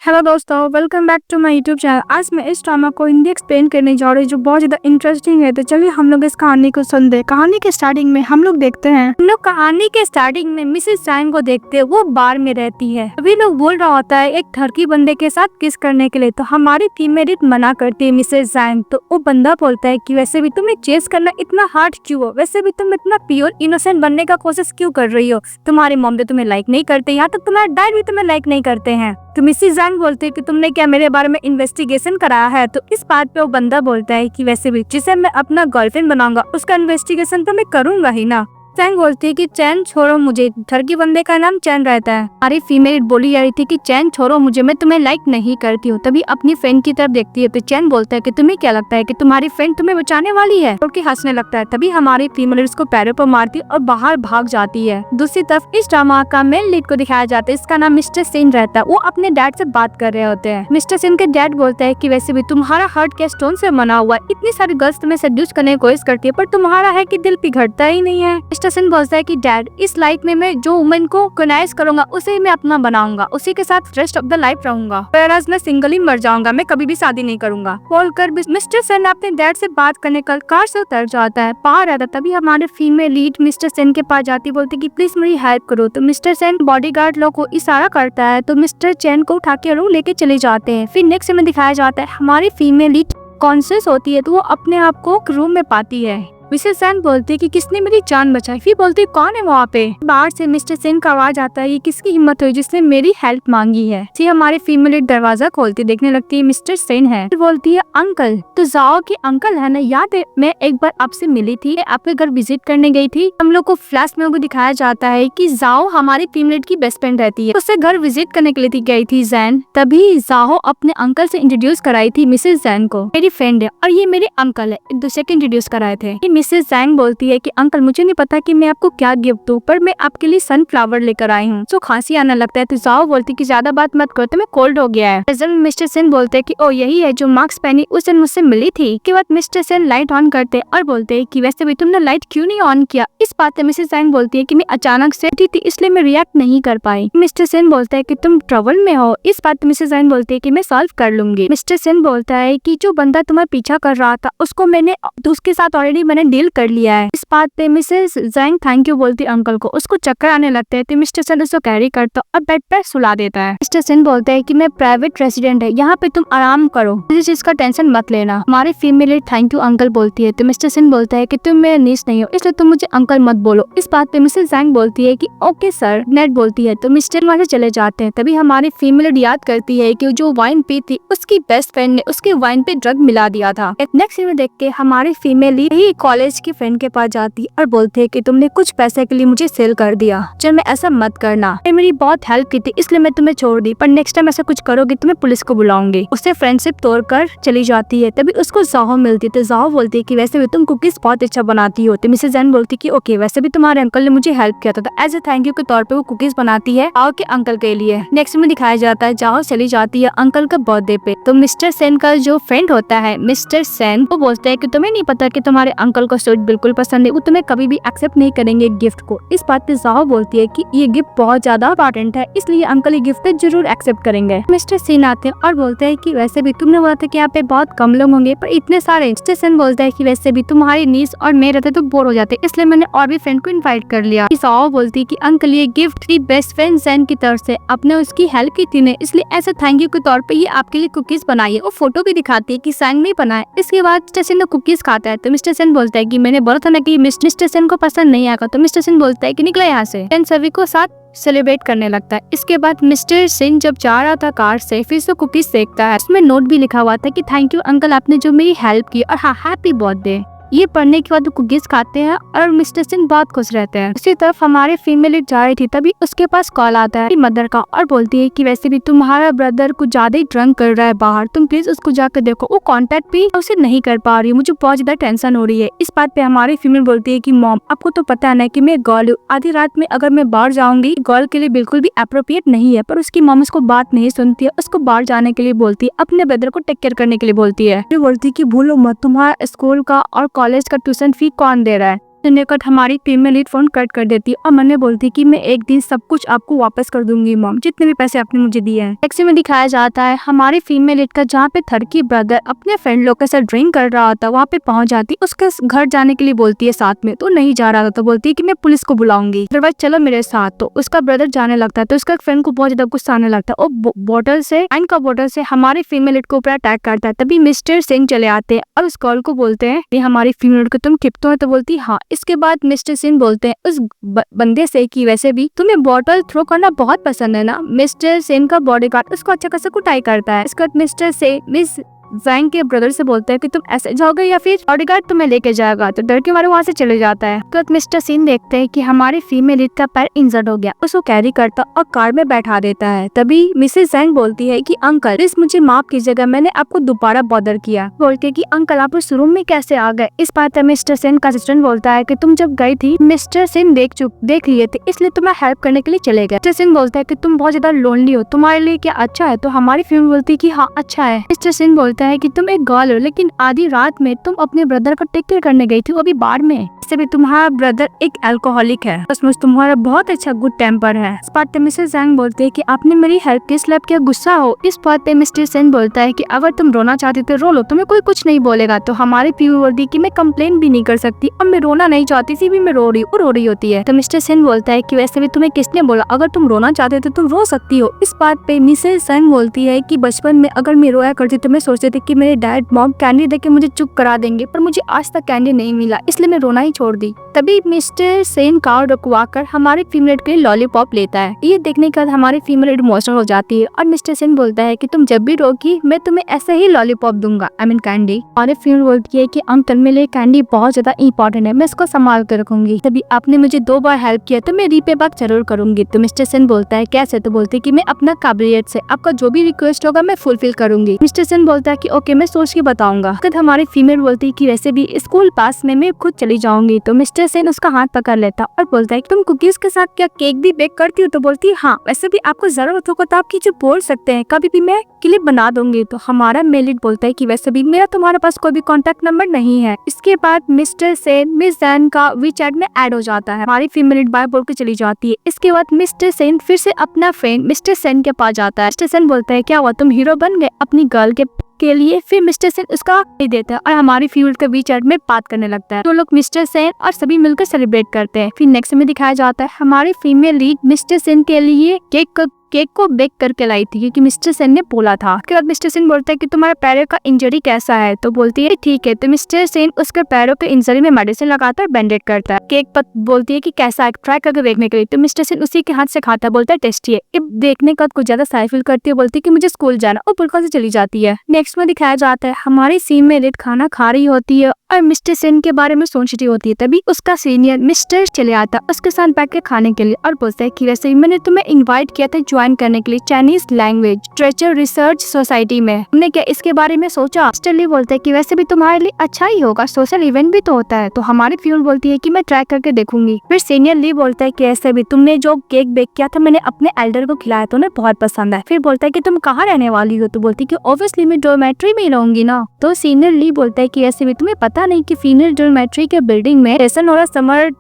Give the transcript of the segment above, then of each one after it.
Hello दोस्तों, welcome back to my YouTube channel. आज मैं इस ड्रामा को हिंदी एक्सप्लेन करने जा रही हूँ जो बहुत ज्यादा इंटरेस्टिंग है। तो चलिए हम लोग इस कहानी को सुनते हैं। कहानी के स्टार्टिंग में हम लोग देखते हैं, हम लोग कहानी के स्टार्टिंग में मिसेस जैंग को देखते हैं। वो बार में रहती है। अभी लोग बोल रहा होता है एक ठरकी बंदे के साथ किस करने के लिए। तो हमारी फीमेल मना करती है मिसेस जैंग। तो वो बंदा बोलता है कि वैसे भी तुम्हें चेस करना इतना हार्ड क्यों हो, वैसे भी तुम इतना प्योर इनोसेंट बनने का कोशिश क्यों कर रही हो। तुम्हारे मॉम तो तुम्हें लाइक नहीं करते, यहाँ तक तुम्हारे डैड भी तुम्हें लाइक नहीं करते हैं। तो मिसेस जैंग बोलते है कि तुमने क्या मेरे बारे में इन्वेस्टिगेशन कराया है। तो इस बात पे वो बंदा बोलता है कि वैसे भी जिसे मैं अपना गर्लफ्रेंड बनाऊंगा उसका इन्वेस्टिगेशन तो मैं करूंगा ही ना। जैंग बोलती है कि चैन छोड़ो मुझे, ठरकी बंदे का नाम चैन रहता है। हमारी फीमेल बोली जा रही थी कि चैन छोड़ो मुझे, मैं तुम्हें लाइक नहीं करती हूँ। तभी अपनी फ्रेंड की तरफ देखती है। तो चैन बोलता है कि तुम्हें क्या लगता है कि तुम्हारी फ्रेंड तुम्हें बचाने वाली है, क्योंकि हंसने लगता है। तभी हमारी फीमेल उसको पैरों पर मारती और बाहर भाग जाती है। दूसरी तरफ इस ड्रामा का मेन लीड को दिखाया जाता है, इसका नाम मिस्टर सेन रहता है। वो अपने डैड से बात कर रहे होते हैं। मिस्टर सेन के डैड बोलता है कि वैसे भी तुम्हारा हार्ट क्या स्टोन से बना हुआ है, इतनी सारी गर्ल्स तुम्हें सेड्यूस करने की कोशिश करती है पर तुम्हारा है कि दिल पिघलता ही नहीं है। मिस्टर सेन बोलता है कि डैड, इस लाइफ में मैं जो वुमेन को कनाइज करूंगा उसे मैं अपना बनाऊंगा, उसी के साथ रेस्ट ऑफ द लाइफ रहूंगा, वhereas मैं सिंगल ही मर जाऊंगा, मैं कभी भी शादी नहीं करूंगा। बोलकर मिस्टर सेन अपने डैड से बात करने का कार से उतर जाता है। पार आता तभी हमारे फीमेल लीड मिस्टर सेन के पास जाती, बोलती कि प्लीज मेरी हेल्प करो। तो मिस्टर सेन बॉडीगार्ड लोग को इशारा करता है तो मिस्टर चैन को उठा के रूम लेके चले जाते हैं। फिर नेक्स्ट में दिखाया जाता है हमारी फीमेल लीड कॉन्शियस होती है तो वो अपने आप को रूम में पाती है। मिसेस सेन बोलती है कि किसने मेरी जान बचाई। फिर बोलती है कौन है वहाँ पे। बाहर से मिस्टर सेन का आवाज आता है, ये किसकी हिम्मत हुई जिसने मेरी हेल्प मांगी है। फिर हमारी फीमेल दरवाजा खोलती देखने लगती है मिस्टर सेन है। फिर बोलती है अंकल। तो जाओ के अंकल है ना, याद है मैं एक बार आपसे मिली थी, आपके घर विजिट करने गई थी। हम लोग को फ्लैश में दिखाया जाता है कि जाओ हमारी फीमेल की बेस्ट फ्रेंड रहती है, उससे घर विजिट करने के लिए गई थी जैन। तभी जाओ अपने अंकल से इंट्रोड्यूस कराई थी मिसेस जैन को, मेरी फ्रेंड है और ये मेरे अंकल है, एक दूसरे को इंट्रोड्यूस कराए थे। मिसेस जैंग बोलती है कि अंकल मुझे नहीं पता कि मैं आपको क्या गिफ्ट दूं, पर मैं आपके लिए सनफ्लावर लेकर आई हूँ। तो खांसी आने लगता है तो जाओ बोलती कि ज्यादा बात मत करो, तुम्हें कोल्ड हो गया है। मिस्टर सेन बोलते हैं कि ओ यही है जो मार्क्स पहनी उस दिन मुझसे मिली थी। के बाद मिस्टर सेन लाइट ऑन करते और बोलते हैं कि वैसे भी तुमने लाइट क्यों नहीं ऑन किया। इस बात पे मिसेस जैंग बोलती है कि मैं अचानक से उठी थी इसलिए मैं रिएक्ट नहीं कर पाई। मिस्टर सेन बोलता है कि तुम ट्रबल में हो। इस बात पे मिसेस जैंग बोलती है कि मैं सॉल्व कर लूंगी। मिस्टर सेन बोलता है कि जो बंदा तुम्हारा पीछा कर रहा था उसको मैंने उसके साथ ऑलरेडी मैंने डील कर लिया है। इस बात पे मिसेस जैंग थैंक यू बोलती अंकल को। उसको चक्कर आने लगते हैं तो मिस्टर सेन उसको कैरी करता और बेड पर सुला देता है। मिस्टर सेन बोलता है कि मैं प्राइवेट रेसिडेंट है, यहाँ पे तुम आराम करो, इस चीज का टेंशन मत लेना। हमारी फीमेल थैंक यू अंकल बोलती है तो मिस्टर सेन बोलता है कि तुम मेरे नीस नहीं हो इसलिए तुम मुझे अंकल मत बोलो। इस बात पे मिसेस जैंग बोलती है कि ओके सर। नेट बोलती है तो मिस्टर वहाँ से चले जाते हैं। तभी हमारी फीमेल याद करती है कि जो वाइन पी थी उसकी बेस्ट फ्रेंड ने उसके वाइन पे ड्रग मिला दिया था। नेक्स्ट में देख के हमारी फीमेल ही कॉलेज की फ्रेंड के पास जाती और बोलते है कि तुमने कुछ पैसे के लिए मुझे सेल कर दिया, चल मैं ऐसा मत करना, मेरी बहुत हेल्प की थी इसलिए मैं तुम्हें छोड़ दी, पर नेक्स्ट टाइम ऐसा कुछ करोगे तो मैं पुलिस को बुलाऊंगी। उससे फ्रेंडशिप तोड़कर चली जाती है। तभी उसको जाहो मिलती है तो जाहो बोलती है कि वैसे भी तुम कुकीज बहुत अच्छा बनाती हो। तो मिसेस जैन बोलती कि ओके वैसे भी तुम्हारे अंकल ने मुझे हेल्प किया था, तो एज ए थैंक यू के तौर पे वो कुकीज बनाती है जाहो के अंकल के लिए। नेक्स्ट में दिखाया जाता है जाहो चली जाती है अंकल के बर्थडे पे। तो मिस्टर सेन का जो फ्रेंड होता है मिस्टर सेन, वो बोलता है कि तुम्हें नहीं पता कि तुम्हारे अंकल को सूट बिल्कुल पसंद है, वो तुम्हें कभी भी एक्सेप्ट नहीं करेंगे गिफ्ट को। इस बात पे जाओ बोलती है कि ये गिफ्ट बहुत ज्यादा इंपॉर्टेंट है इसलिए अंकल ये गिफ्ट जरूर एक्सेप्ट करेंगे। मिस्टर सेन आते हैं और बोलते हैं कि वैसे भी तुमने बोला था कि यहाँ पे बहुत कम लोग होंगे पर इतने सारे। मिस्टर सेन बोलता है कि वैसे भी तुम्हारी नीस और मैं रहते तो बोर हो जाते इसलिए मैंने और भी फ्रेंड को इन्वाइट कर लिया। जाओ बोलती है कि अंकल ये गिफ्ट थी बेस्ट फ्रेंड जैन की तरफ से, आपने उसकी हेल्प की थी ने इसलिए ऐसे थैंक यू के तौर पे ये आपके लिए कुकीज बनाई है। वो फोटो भी दिखाती है कि सैंग ने बनाए। इसके बाद मिस्टर सेन कुकीज खाता है तो मिस्टर सेन बोलता है कि मैंने बोला था ना कि मिस्टर सेन को पसंद नहीं आएगा। तो मिस्टर सेन बोलता है कि निकला यहाँ से। सभी को साथ सेलिब्रेट करने लगता है। इसके बाद मिस्टर सेन जब जा रहा था कार से फिर से कुकीज देखता है, उसमें नोट भी लिखा हुआ था कि थैंक यू अंकल आपने जो मेरी हेल्प की और हाँ हैप्पी बर्थडे। ये पढ़ने के बाद कुकीज खाते हैं और मिस्टर सेन बहुत खुश रहते हैं। उसी तरफ हमारे फीमेल जा रही थी तभी उसके पास कॉल आता है मदर का और बोलती है कि वैसे भी तुम्हारा ब्रदर कुछ ज्यादा ही ड्रंक कर रहा है बाहर, तुम प्लीज उसको जाकर देखो। वो कांटेक्ट भी उसे नहीं कर पा रही, मुझे बहुत ज्यादा टेंशन हो रही है। इस बात पे हमारी फीमेल बोलती है कि मॉम आपको तो पता है ना कि मैं गर्ल हूँ, आधी रात में अगर मैं बाहर जाऊंगी गर्ल के लिए बिल्कुल भी अप्रोप्रिएट नहीं है। पर उसकी मॉम उसको बात नहीं सुनती है, उसको बाहर जाने के लिए बोलती है, अपने ब्रदर को टेक केयर करने के लिए बोलती है। बोलती है कि भूलो मत तुम्हारा स्कूल का और कॉलेज का ट्यूशन फी कौन दे रहा है। सुनने के बाद हमारी फीमेल लीड फोन कट कर देती है और मन में बोलती कि मैं एक दिन सब कुछ आपको वापस कर दूंगी मॉम, जितने भी पैसे आपने मुझे दिए हैं। नेक्स्ट में दिखाया जाता है हमारी फीमेल लीड का जहाँ पे थर की ब्रदर अपने फ्रेंड लोग के साथ ड्रिंक कर रहा था, वहाँ पे पहुंच जाती, उसके घर जाने के लिए बोलती है साथ में, तो नहीं जा रहा था, तो बोलती है कि मैं पुलिस को बुलाऊंगी, अदरवाइज चलो मेरे साथ। तो उसका ब्रदर जाने लगता है, तो उसका फ्रेंड को बहुत ज्यादा गुस्सा आने लगता है और बोतल से वाइन का बोतल से हमारी फीमेल लीड के ऊपर अटैक करता है। तभी मिस्टर सिंह चले आते हैं और उस गर्ल को बोलते हैं ये हमारी फीमेल लीड को तुम ठीक तो है, तो बोलती हाँ। इसके बाद मिस्टर सिंह बोलते हैं उस बंदे से कि वैसे भी तुम्हें बॉटल थ्रो करना बहुत पसंद है ना। मिस्टर सेन का बॉडीगार्ड उसको अच्छा खासा कुटाई करता है। इसके बाद मिस्टर से मिस जैंग के ब्रदर से बोलता है कि तुम ऐसे जाओगे या फिर बॉडीगार्ड तुम्हें लेके जाएगा, तो डर के मारे वहाँ से चले जाता है। तो मिस्टर सिन देखते हैं कि हमारी फीमेल लीड का पैर इंजर्ड हो गया, उसको कैरी करता और कार में बैठा देता है। तभी मिसेस जैंग बोलती है कि अंकल प्लीज मुझे माफ कीजिएगा, मैंने आपको दोबारा बॉदर किया। बोलते है कि अंकल आप उस रूम में कैसे आ गए। इस बात पर मिस्टर सिन का असिस्टेंट बोलता है कि तुम जब गई थी मिस्टर सिन देख लिए थे, इसलिए तुम्हें हेल्प करने के लिए चले गए। मिस्टर सिन बोलता है कि तुम बहुत ज्यादा लोनली हो, तुम्हारे लिए क्या अच्छा है। तो हमारी फीमेल बोलती है कि हाँ अच्छा है। मिस्टर सिन बोलता है कि तुम एक गर्ल हो, लेकिन आधी रात में तुम अपने ब्रदर को टेक केयर करने गई थी, वो अभी बाढ़ में। इससे भी तुम्हारा ब्रदर एक अल्कोहलिक है, उसमें तुम्हारा बहुत अच्छा गुड टेम्पर है। इस बात पे मिसेस जैंग बोलते हैं कि आपने मेरी हेल्प की, इसलिए आप क्या गुस्सा हो। इस बात पे मिस्टर सेन बोलता है कि अगर तुम रोना चाहते तो रो लो, तुम्हें कोई कुछ नहीं बोलेगा। तो हमारी फीमेल बोलती है कि मैं कंप्लेन भी नहीं कर सकती, अब मैं रोना नहीं चाहती थी भी मैं रो रही होती है। तो मिस्टर सेन बोलता है कि वैसे भी तुम्हें किसने बोला, अगर तुम रोना चाहते तो तुम रो सकती हो। इस बात पे मिसेस जैंग बोलती है कि बचपन में अगर मैं रोया करती तो मैं सोचती थी कि मेरे डैड मॉम कैंडी देके मुझे चुप करा देंगे, पर मुझे आज तक कैंडी नहीं मिला, इसलिए मैं रोना ही छोड़ दी। तभी मिस्टर सेन कार रुकवाकर हमारे फीमेल के लिए लॉलीपॉप लेता है। ये देखने के बाद हमारी फीमेल इमोशनल हो जाती है और मिस्टर सेन बोलता है कि तुम जब भी रोगी मैं तुम्हें ऐसे ही लॉलीपॉप दूंगा, आई मीन कैंडी। और फीमेल बोलती है कि अंकल मेरे लिए कैंडी बहुत ज्यादा इंपॉर्टेंट है, मैं इसको संभाल कर रखूंगी। तभी आपने मुझे 2 बार हेल्प किया तो मैं रीपे बैक जरूर करूंगी। तो मिस्टर सेन बोलता है कैसे। तो बोलती है कि मैं अपना काबिलियत से आपका जो भी रिक्वेस्ट होगा मैं फुलफिल करूंगी। मिस्टर सेन बोलता है कि ओके मैं सोच के बताऊंगा। हमारी फीमेल बोलती है कि वैसे भी स्कूल पास में मैं खुद चली जाऊंगी। तो मिस्टर सेन उसका हाथ पकड़ लेता और बोलता है कि तुम कुकीज के साथ क्या केक भी बेक करती हो। तो बोलती है हाँ, वैसे भी आपको जरूरत होगा तो आप जो बोल सकते हैं, कभी भी मैं क्लिप बना दूंगी। तो हमारा मेलिट बोलता है कि वैसे भी मेरा तुम्हारे पास कोई भी कॉन्टेक्ट नंबर नहीं है। इसके बाद मिस्टर सेन मिस जैन का वीचैट में ऐड हो जाता है। हमारी फीमेल बाय बोल के चली जाती है। इसके बाद मिस्टर सेन फिर से अपना फ्रेंड मिस्टर सेन के पास जाता है। मिस्टर सेन बोलता है क्या हुआ, तुम हीरो बन गए अपनी गर्ल के लिए। फिर मिस्टर सेन उसका देता है और हमारी फीमेल के बीच में बात करने लगता है। तो लोग मिस्टर सेन और सभी मिलकर सेलिब्रेट करते हैं। फिर नेक्स्ट में दिखाया जाता है हमारी फीमेल लीड मिस्टर सेन के लिए केक को बेक करके लाई थी, क्योंकि मिस्टर सेन ने बोला था। उसके बाद मिस्टर सेन बोलता है कि तुम्हारे पैरों का इंजरी कैसा है। तो बोलती है ठीक है। तो मिस्टर सेन उसके पैरों के इंजरी में मेडिसिन लगाता है, बैंडेड करता है। केक पर बोलती है कि कैसा है, ट्राई करके देखने के लिए। तो मिस्टर सेन उसी के हाथ से खाता है, बोलता है टेस्टी है। देखने का कुछ ज्यादा साई फील करती है, बोलती है कि मुझे स्कूल जाना, और बिल्कुल से चली जाती है। नेक्स्ट में दिखाया जाता है हमारी सीन में लेट खाना खा रही होती है और मिस्टर सेन के बारे में सोच रही होती है। तभी उसका सीनियर मिस्टर चले आता है उसके साथ बैठ के खाने के लिए और बोलता है कि वैसे ही मैंने तुम्हें इन्वाइट किया था ज्वाइन करने के लिए Chinese language literature research society में, हमने क्या इसके बारे में सोचा। मिस्टर ली बोलता है कि वैसे भी तुम्हारे लिए अच्छा ही होगा, सोशल इवेंट भी तो होता है। तो हमारी फीमेल बोलती है कि मैं ट्राई करके देखूंगी। फिर सीनियर ली बोलता है कि ऐसे भी तुमने जो केक बेक किया था मैंने अपने एल्डर को खिलाया तो उन्हें बहुत पसंद है। फिर बोलता है कि तुम कहाँ रहने वाली हो। तो बोलती है कि ऑब्वियसली मैं डॉर्मेट्री में ही रहूंगी ना। तो सीनियर ली बोलता है कि ऐसे भी तुम्हें पता नहीं कि फीमेल डॉर्मेट्री के बिल्डिंग में सेशन हो रहा,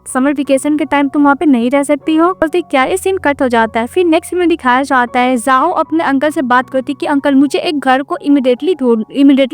समर वेकेशन के टाइम तुम वहाँ पे नहीं रह सकती हो। बोलती क्या ये सीन कट हो जाता है। फिर नेक्स्ट में दिखाया जाता है जाओ अपने अंकल से बात करती कि अंकल मुझे एक घर को इमीडिएटली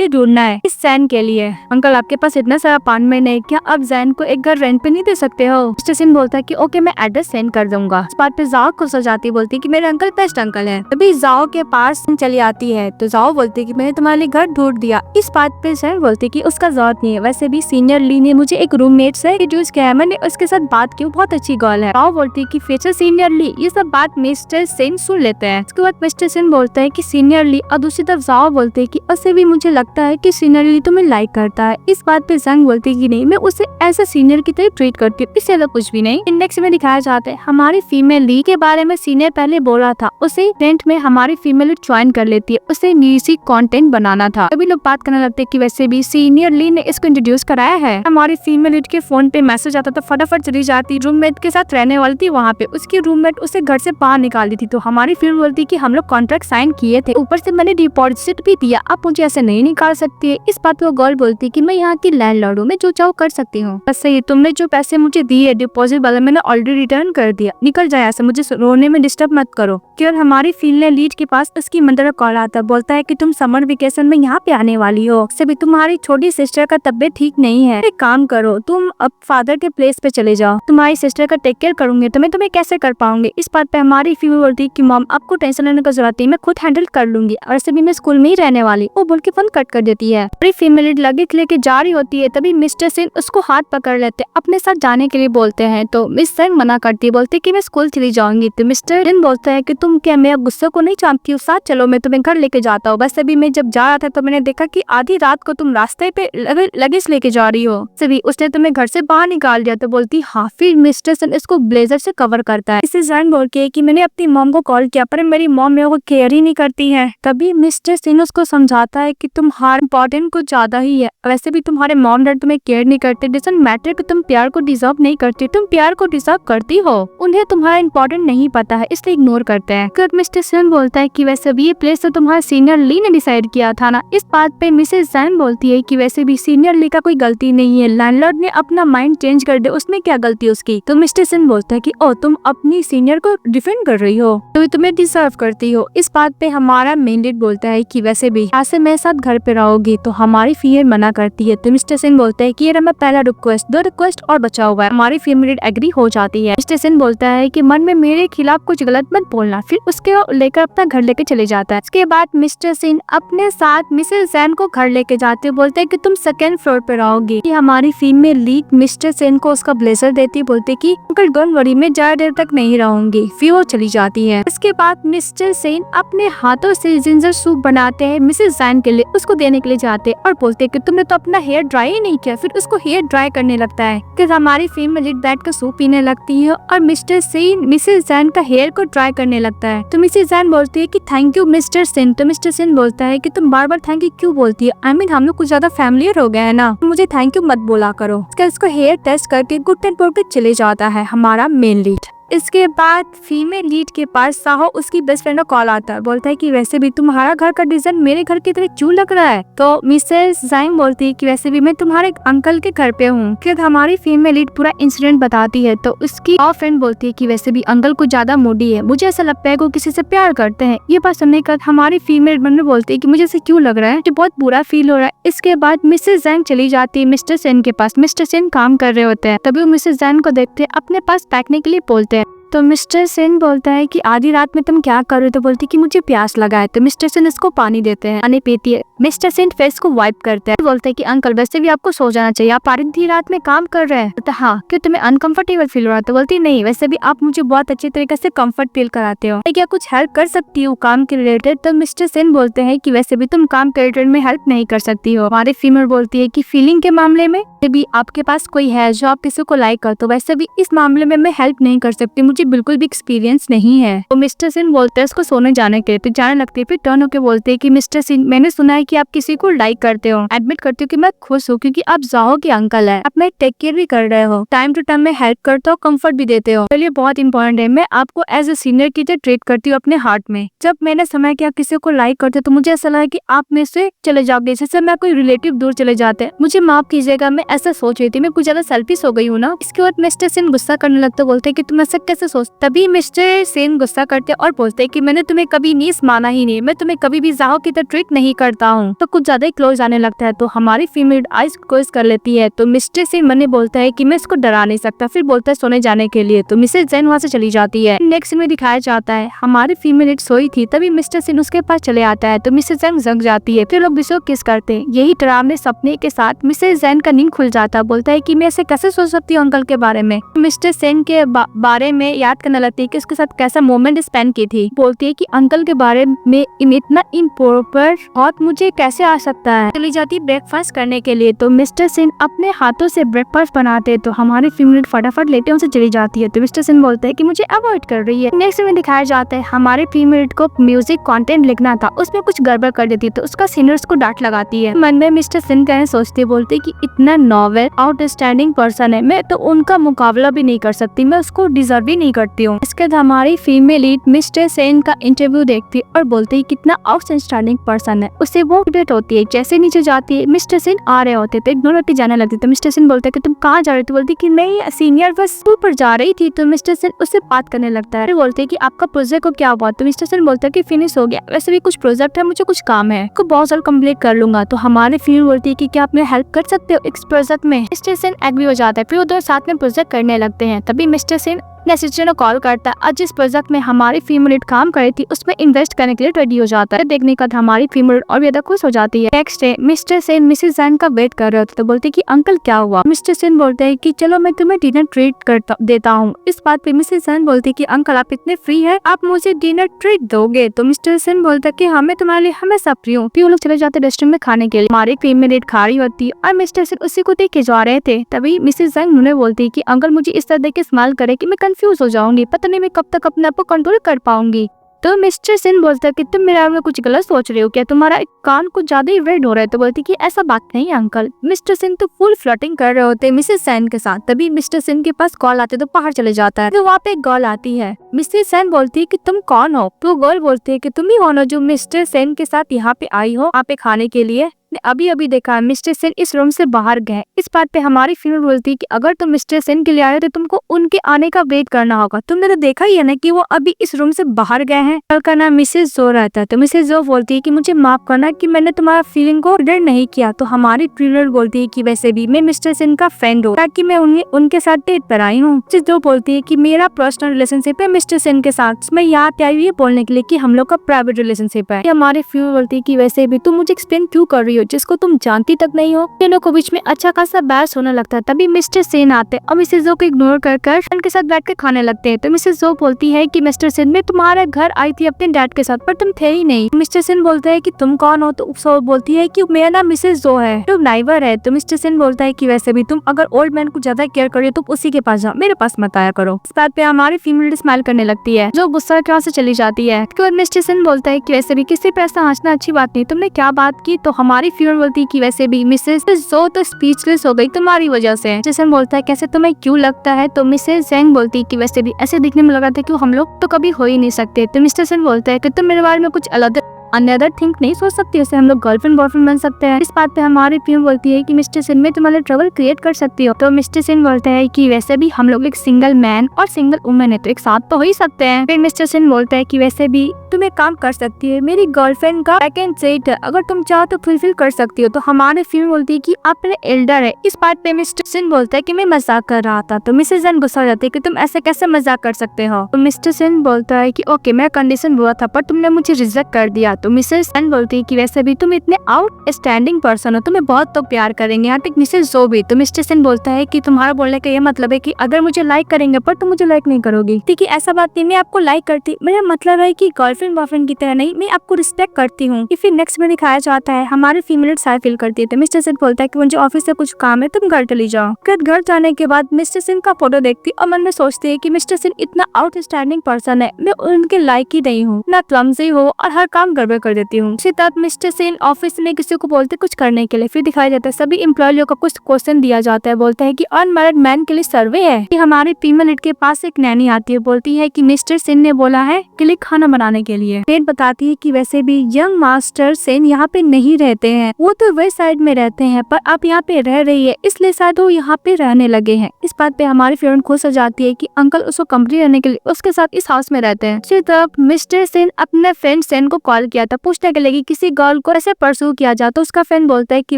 ढूंढना है इस जैन के लिए। अंकल आपके पास इतना सारा अपार्टमेंट है, क्या आप जैन को एक घर रेंट पे नहीं दे सकते हो। मिस्टर सिन बोलता है कि ओके मैं एड्रेस सेंड कर दूंगा। इस बात पे जाओ खुश हो जाती है, बोलती है कि मेरे अंकल बेस्ट अंकल है। तभी जाओ के पास चली आती है। तो जाओ बोलती है कि मैंने तुम्हारे लिए घर ढूंढ दिया। इस बात पे जैन बोलती है कि उसका जरूरत नहीं है, वैसे भी सीनियर ली ने मुझे एक रूममेट से इंट्रोड्यूस किया है, मैंने उसके साथ बात की, बहुत अच्छी गर्ल है। जाओ बोलती है कि फ्यूचर सीनियर ली। ये सब बात मिस्टर सेन सुन लेते हैं। उसके बाद मिस्टर सेन बोलता है कि सीनियर ली, और दूसरी तरफ जाओ बोलते है कि उससे भी मुझे लगता है कि सीनियर ली तुम्हें लाइक करता है। इस बात पे जंग बोलती है कि नहीं, मैं उसे ऐसे सीनियर की तरह ट्रीट करती हूँ, इससे अलग कुछ भी नहीं। इंडेक्स में दिखाया जाता है हमारी फीमेल ली के बारे में सीनियर पहले बोला था, उसे टेंट में हमारी फीमेल ज्वाइन कर लेती है, उसे म्यूजिक कंटेंट बनाना था। तभी लोग बात करने लगते हैं कि वैसे भी सीनियर ली ने इसको इंट्रोड्यूस कराया है। हमारी फीमेल लीड के फोन पे मैसेज आता तो फटाफट चली जाती, रूममेट के साथ रहने वाली थी वहाँ पे, उसकी रूममेट उसे घर से बाहर निकाल दी थी। तो हमारी फीमेल बोलती है कि हम लोग कॉन्ट्रैक्ट साइन किए थे, ऊपर से मैंने डिपॉजिट भी दिया, आप मुझे ऐसे नहीं निकाल सकती है। इस बात पे वो गर्ल बोलती है कि मैं यहाँ की लैंडलॉर्ड हूँ, मैं जो चाहूँ कर सकती हूँ। बस सही, तुमने जो पैसे मुझे दिए डिपॉजिट वाला मैंने ऑलरेडी रिटर्न कर दिया, निकल जाए ऐसे, मुझे रोने में डिस्टर्ब मत करो। और हमारी फीमेल लीड के पास उसकी मदर का कॉल आता है, बोलता है कि तुम समर वेकेशन में यहाँ पे आने वाली हो, से भी तुम्हारी छोटी सिस्टर का तबियत ठीक नहीं है, एक काम करो तुम अब फादर के प्लेस पे चले जाओ, तुम्हारी सिस्टर का टेक केयर करूंगी, तुम्हें कैसे कर पाऊंगी। इस बात पे हमारी फीमेल बोलती है कि मॉम आपको टेंशन लेने की जरूरत नहीं, मैं खुद हैंडल कर लूंगी, और ऐसे भी मैं स्कूल में ही रहने वाली। वो बोल के फोन कट कर देती है। फीमेल लीड लगेज लेके जा रही होती है, तभी मिस्टर सेन उसको हाथ पकड़ लेते, अपने साथ जाने के लिए बोलते हैं। तो मिस सेन मना करती है, बोलती है कि मैं स्कूल चली जाऊंगी। तो मिस्टर सेन बोलता है कि तुम क्या मैं गुस्से को नहीं जानती हूँ, साथ चलो मैं तुम्हें घर लेके जाता हूँ। बस अभी मैं जब जा रहा था तो मैंने देखा कि आधी रात को तुम रास्ते पे लगेज लेके जा रही हो, सभी उसने तुम्हें घर से बाहर निकाल दिया। तो बोलती हाँ। फिर मिस्टर सेन इसको ब्लेजर से कवर करता है। इसे जैन बोल के कि मैंने अपनी मॉम को कॉल किया पर मेरी मॉम मेरे को केयर ही नहीं करती है। तभी मिस्टर सेन उसको समझाता है कि तुम हर इम्पोर्टेंट कुछ ज्यादा ही है, वैसे भी तुम्हारे मॉम डैड तुम्हें केयर नहीं करते, डजंट मैटर कि तुम प्यार को डिजर्व नहीं करती, तुम प्यार को डिजर्व करती हो, उन्हें तुम्हारा इम्पोर्टेंट नहीं पता है इसलिए इग्नोर करते हैं। फिर मिस्टर सेन बोलता है कि वैसे भी ये प्लेस तो तुम्हारा सीनियर ली ने डिसाइड किया था ना। इस बात पे मिसेस जैन बोलती है कि वैसे भी सीनियर ली का कोई गलती नहीं है, लैंडलॉर्ड ने अपना माइंड चेंज कर दे, उसमें क्या गलती उसकी। तो मिस्टर सेन बोलता है कि ओ तुम अपनी सीनियर को डिफेंड कर रही हो, तो तुम्हें डिजर्व करती हो। इस बात पे हमारा मेन लीड बोलता है कि वैसे भी आज से मेरे साथ घर पे रहोगी। तो हमारी फीमेल मना करती है। तो मिस्टर सेन बोलता है कि ये मैं पहला रिक्वेस्ट, दो रिक्वेस्ट और बचा हुआ है। हमारी फीमेल एग्री हो जाती है। मिस्टर सेन बोलता है कि मन में मेरे खिलाफ कुछ गलत मत बोलना, फिर उसके लेकर अपना घर लेके चले जाता है। इसके बाद मिस्टर सेन अपने साथ मिसेस जैन को घर लेके जाते, बोलते हैं कि तुम सेकंड फ्लोर पे रहोगी। कि हमारी फीमेल लीड मिस्टर सेन को उसका ब्लेजर देती, बोलते कि अंकल डोंट वरी मैं ज्यादा देर तक नहीं रहूंगी। फिर वो चली जाती है। इसके बाद मिस्टर सेन अपने हाथों से जिंजर सूप बनाते हैं मिसेस जैन के लिए, उसको देने के लिए जाते और बोलते हैं कि तुमने तो अपना हेयर ड्राई ही नहीं किया। फिर उसको हेयर ड्राई करने लगता है। फिर हमारी फीमेल लीड बैठ कर सूप पीने लगती है और मिस्टर सेन मिसेस जैन का हेयर को ड्राई करने लगता है। तो मिसेस जैन बोलती है कि थैंक यू मिस्टर सेन। तो मिस्टर सेन बोलता है कि तुम बार बार थैंक यू क्यों बोलती है, आई मीन हम लोग कुछ ज्यादा फैमिलियर हो गए है ना, मुझे थैंक यू मत बोला करो। इसको हेयर टेस्ट करके गुड टेन बोल के चले जाता है हमारा मेन लीड। इसके बाद फीमेल लीड के पास साहो उसकी बेस्ट फ्रेंड का कॉल आता है, बोलता है कि वैसे भी तुम्हारा घर का डिजाइन मेरे घर की तरह क्यों लग रहा है। तो मिसेस जैन बोलती है कि वैसे भी मैं तुम्हारे अंकल के घर पे हूँ। फिर हमारी फीमेल लीड पूरा इंसिडेंट बताती है। तो उसकी और फ्रेंड बोलती है कि वैसे भी अंकल कुछ ज्यादा मूडी है, मुझे ऐसा लगता है वो किसी से प्यार करते हैं। ये बात सुनने के बाद हमारी फीमेल बंदर बोलती है कि मुझे ऐसे क्यों लग रहा है, मुझे बहुत बुरा फील हो रहा है। इसके बाद मिसेस जैन चली जाती है मिस्टर सेन के पास। मिस्टर सेन काम कर रहे होते हैं, तभी वो मिसेस जैन को देखते हैं, अपने पास बैठने के लिए बोलते हैं। तो मिस्टर सेन बोलता है कि आधी रात में तुम क्या कर रहे हो। तो बोलती है कि मुझे प्यास लगा है। तो मिस्टर सेन इसको पानी देते हैं, पानी पीती है। मिस्टर सेन फेस को वाइप करते हैं, बोलते हैं कि अंकल वैसे भी आपको सो जाना चाहिए, आप आधी रात में काम कर रहे हैं। तो हाँ, क्यों तुम्हें अनकंफर्टेबल फील हो रहा है। तो बोलती नहीं, वैसे भी आप मुझे बहुत अच्छे तरीके से कंफर्ट फील कराते हो, क्या कुछ हेल्प कर सकती हूँ काम के रिलेटेड। तो मिस्टर सेन बोलते हैं कि वैसे भी तुम काम के रिलेटेड में हेल्प नहीं कर सकती हो। हमारी फीमेल बोलती है कि फीलिंग के मामले में भी आपके पास कोई है जो आप किसी को लाइक कर, तो वैसे भी इस मामले में मैं हेल्प नहीं कर सकती, मुझे बिल्कुल भी एक्सपीरियंस नहीं है। तो मिस्टर सेन बोलते हैं उसको सोने जाने के लिए। तो जाने लगती है। फिर टर्न होकर बोलते हैं कि मिस्टर सेन मैंने सुना है कि आप किसी को लाइक करते हो, एडमिट करती हूँ कि मैं खुश हूँ क्योंकि आप जाओ के अंकल है, आप मैं टेक केयर भी कर रहे हो, टाइम टू टाइम में हेल्प करते हो, कंफर्ट भी देते हो, चलिए बहुत इंपॉर्टेंट है। मैं आपको एज ए सीनियर की तरह ट्रीट करती हूँ अपने हार्ट में। जब मैंने समय कि आप किसी को लाइक करते हो तो मुझे ऐसा लगा कि आप में से चले जाओगे, जैसे मैं कोई रिलेटिव दूर चले जाते हैं, मुझे माफ कीजिएगा, मैं ऐसा सोच रही थी, मैं कुछ ज्यादा सेल्फिश हो गई हूँ ना। इसके बाद मिस्टर सेन गुस्सा करने लगते, बोलते कि तुम ऐसा कैसे सोच। तभी मिस्टर सेन गुस्सा करते और बोलते कि मैंने तुम्हें कभी नीस माना ही नहीं, मैं तुम्हें कभी भी जाओ की तरह ट्रीट नहीं करता हूँ। तो कुछ ज्यादा ही क्लोज आने लगता है। तो हमारी फीमेल आइज क्लोज कर लेती है। तो मिस्टर सेन मने बोलता है कि मैं इसको डरा नहीं सकता, फिर बोलता है सोने जाने के लिए। तो मिसेस जैन वहाँ से चली जाती है। नेक्स्ट में दिखाया जाता है हमारी फीमेल सोई थी, तभी मिस्टर सेन उसके पास चले आता है। तो मिसेस जैन जग जाती है, फिर लोग विशो किस करते हैं। यही डरावने सपने के साथ मिसेस जैन का नींद खुल जाता है। बोलता है कि मैं ऐसे कैसे सोच सकती हूँ अंकल के बारे में। मिस्टर सेन के बारे में याद करने लगती है कि उसके साथ कैसा मोमेंट स्पेंड की थी। बोलती है कि अंकल के बारे में इतना इम्प्रॉपर थॉट मुझे कैसे आ सकता है। चली जाती ब्रेकफास्ट करने के लिए। तो मिस्टर सेन अपने हाथों से ब्रेकफास्ट बनाते, तो हमारी फीमेल फटाफट लेटे उनसे चली जाती है। तो मिस्टर सेन बोलते हैं कि मुझे अवॉइड कर रही है। नेक्स्ट में दिखाया जाता है हमारे फीमेल को म्यूजिक कंटेंट लिखना था, उसमें कुछ गड़बड़ कर देती है। तो उसका सीनियर उसको डांट लगाती है। मन में मिस्टर सेन कहने सोचती है, बोलते कि इतना नॉवेल आउटस्टैंडिंग पर्सन है, मैं तो उनका मुकाबला भी नहीं कर सकती, मैं उसको डिजर्व भी नहीं नहीं करती हूँ। इसके बाद हमारी फीमेल लीड मिस्टर सेन का इंटरव्यू देखती है और बोलती है कितना आउटस्टैंडिंग पर्सन है। उससे वो मोटिवेट होती है। जैसे नीचे जाती है मिस्टर सेन आ रहे होते थे, इग्नोर होती जाने लगती। तो मिस्टर सेन बोलते है कि तुम कहाँ जा रहे थे? बोलती कि नहीं सीनियर बस स्कूल पर जा रही थी। तो मिस्टर सेन उससे बात करने लगता है। बोलते है कि आपका प्रोजेक्ट को क्या हुआ? तो मिस्टर सेन बोलता है कि फिनिश हो गया, वैसे भी कुछ प्रोजेक्ट है, मुझे कुछ काम है, को बहुत जल्द कंप्लीट कर लूंगा। तो हमारे फीमेल बोलती है कि क्या आप मेरी हेल्प कर सकते हो इस प्रोजेक्ट में? मिस्टर सेन एग्री हो जाता है। फिर वो दोनों साथ में प्रोजेक्ट करने लगते हैं। तभी मिस्टर सेन असिस्टेंट को कॉल करता है और जिस प्रोजेक्ट में हमारी फीमेल लीड काम कर रही थी उसमें इन्वेस्ट करने के लिए रेडी हो जाता है। देखने का हमारी फीमेल लीड और भी ज्यादा खुश हो जाती है। Next day mister Sen Mrs Jain का वेट कर रहे होते तो बोलते कि अंकल क्या हुआ? मिस्टर सेन बोलते हैं कि चलो मैं तुम्हें डिनर ट्रीट देता हूँ। इस बात पे मिसेस जैन बोलती कि अंकल आप इतने फ्री है, आप मुझे डिनर ट्रीट दोगे? तो मिस्टर सेन बोलता है कि हाँ मैं तुम्हारे लिए हमेशा फ्री हूँ। फिर वो लोग चले जाते रेस्टोरेंट में खाने के लिए। हमारी फीमेल लीड खा रही होती है और मिस्टर सेन उसी को देख के जा रहे थे। तभी मिसेस जैन उन्हें बोलती है कि अंकल मुझे इस तरह देख के स्माइल करे कि मैं कंफ्यूज हो जाऊंगी, पता नहीं मैं कब तक अपने आप को कंट्रोल कर पाऊंगी। तो मिस्टर सेन बोलता है कि तुम मेरे बारे में कुछ गलत सोच रहे हो क्या? तुम्हारा कान कुछ ज्यादा ही रेड हो रहा है। तो बोलती कि ऐसा बात नहीं अंकल। मिस्टर सेन तो फुल फ्लर्टिंग कर रहे होते मिसेस सेन के साथ। तभी मिस्टर सेन के पास कॉल आते तो बाहर चले जाता है। तो वहाँ पे एक गर्ल आती है। मिसेस सेन बोलती है कि तुम कौन हो? तो गर्ल बोलती है कि तुम ही हो ना जो मिस्टर सेन के साथ यहाँ पे आई हो आप खाने के लिए? अभी अभी देखा मिस्टर सेन इस रूम से बाहर गए। इस बात पे हमारी फीमेल बोलती है कि अगर तुम मिस्टर सेन के लिए आए तो तुमको उनके आने का वेट करना होगा। तुमने तो देखा ही है ना कि वो अभी इस रूम से बाहर गए हैं। कल का नाम मिसेस जो रहता है। तो मिसेस जो बोलती है कि मुझे माफ करना कि मैंने तुम्हारा फीलिंग को कंसीडर नहीं किया। तो हमारी फीमेल बोलती है कि वैसे भी मैं मिस्टर सेन का फ्रेंड हूँ ताकि मैं उनके साथ डेट पर आई हूँ। मिसेस जो बोलती है कि मेरा पर्सनल रिलेशनशिप है मिस्टर सेन के साथ, मैं यहाँ पे आई हुई बोलने के लिए कि हम लोग का प्राइवेट रिलेशनशिप है। हमारी फीमेल बोलती है कि वैसे भी तुम मुझे एक्सप्लेन क्यों कर रही हो जिसको तुम जानती तक नहीं हो? दोनों को बीच में अच्छा खासा बहस होने लगता है। तभी मिस्टर सेन आते और मिसेस जो को इग्नोर कर उनके साथ बैठ कर खाने लगते हैं। तो मिसेस जो बोलती है कि मिस्टर सेन मैं तुम्हारे घर आई थी अपने डैड के साथ पर तुम थे ही नहीं। मिस्टर सेन बोलता है कि तुम कौन हो? तो सो बोलती है कि मेरा नाम मिसेस जो है, तुम नाइबर है। तो मिस्टर सेन बोलता है कि वैसे भी तुम अगर ओल्ड मैन को ज्यादा केयर करो तो उसी के पास जाओ, मेरे पास मत आया करो। इस बात पे हमारी फीमेल स्माइल करने लगती है जो गुस्सा के वहाँ से चली जाती है। उसके बाद मिस्टर सेन बोलता है कि वैसे भी किसी पे ऐसा हंसना अच्छी बात नहीं, तुमने क्या बात की? तो हमारी फीमेल बोलती है कि वैसे भी मिसेस जो तो स्पीचलेस हो गई तुम्हारी वजह से। मिस्टर सेन बोलता है कैसे तुम्हें क्यों लगता है? तो मिसेस जेंग बोलती है कि वैसे भी ऐसे दिखने में लगा था कि हम लोग तो कभी हो ही नहीं सकते। तो मिस्टर सेन बोलता है कि तुम मेरे बारे में कुछ अलग अनदर थिंक नहीं सोच सकती, उससे हम लोग गर्लफ्रेंड बॉयफ्रेंड बन सकते हैं। इस बात पे हमारी फीमेल बोलती है कि मिस्टर सेन में तुम्हारे ट्रबल क्रिएट कर सकती हो। तो मिस्टर सेन बोलता है कि वैसे भी हम लोग एक सिंगल मैन और सिंगल वुमेन है तो एक साथ तो हो ही सकते हैं। फिर मिस्टर सेन बोलता है कि वैसे भी तुम एक काम कर सकती है, मेरी गर्लफ्रेंड का सेकंड सेट है, अगर तुम चाहो तो फुलफिल कर सकती हो। तो हमारी फीमेल बोलती है कि आप मेरे एल्डर है। इस बात पे मिस्टर सेन बोलता है कि मैं मजाक कर रहा था। तो मिसेस जेन गुस्सा हो जाती है कि तुम ऐसे कैसे मजाक कर सकते हो? तो मिस्टर सेन बोलता है कि ओके मैं कंडीशन बोला था पर तुमने मुझे रिजेक्ट कर दिया। तो मिसेस जेन बोलती है कि वैसे भी तुम इतने आउटस्टैंडिंग पर्सन हो, तुम्हें बहुत तो प्यार करेंगे। यहाँ तक मिसेस जो भी। तो मिस्टर सेन बोलता है कि तुम्हारा बोलने का ये मतलब है कि अगर मुझे लाइक करेंगे पर तुम मुझे लाइक नहीं करोगी। ठीक है ऐसा बात नहीं, मैं आपको लाइक करती, मेरा मतलब है कि गर्लफ्रेंड बॉयफ्रेंड की तरह नहीं, मैं आपको रिस्पेक्ट करती हूँ। फिर नेक्स्ट में दिखाया जाता है हमारी फीमेल साइड फील करती है। तो मिस्टर सेन बोलता है कि मुझे ऑफिस से कुछ काम है, तुम घर चली जाओ। घर जाने के बाद मिस्टर सेन का फोटो देखती और मन में सोचती है कि मिस्टर सेन इतना आउटस्टैंडिंग पर्सन है, मैं उनके लायक ही नहीं हूँ, ना क्लमजी हो और हर काम गड़बड़ कर देती हूँ। इसी तरह मिस्टर सेन ऑफिस में किसी को बोलते कुछ करने के लिए। फिर दिखाया जाता है सभी एम्प्लॉयियों को कुछ क्वेश्चन दिया जाता है। बोलता है कि अनमैरिड मैन के लिए सर्वे है। कि हमारी फीमेल लीड के पास एक नैनी आती है, बोलती है कि मिस्टर सेन ने बोला है के लिए खाना बनाने के लिए। सेन बताती है कि वैसे भी यंग मास्टर सेन यहाँ पे नहीं रहते हैं, वो तो वेस्ट साइड में रहते हैं पर अब यहाँ पे रह रही है इसलिए शायद वो यहाँ पे रहने लगे हैं। इस बात पे हमारी फ्रेंड खुश हो जाती है कि अंकल उसको कंपनी रहने के लिए उसके साथ इस हाउस में रहते हैं। दूसरी तरफ मिस्टर सेन अपने फ्रेंड सेन को कॉल किया था पूछने के लिए कि किसी गर्ल को ऐसे परसू किया जाए। तो उसका फ्रेंड बोलता है कि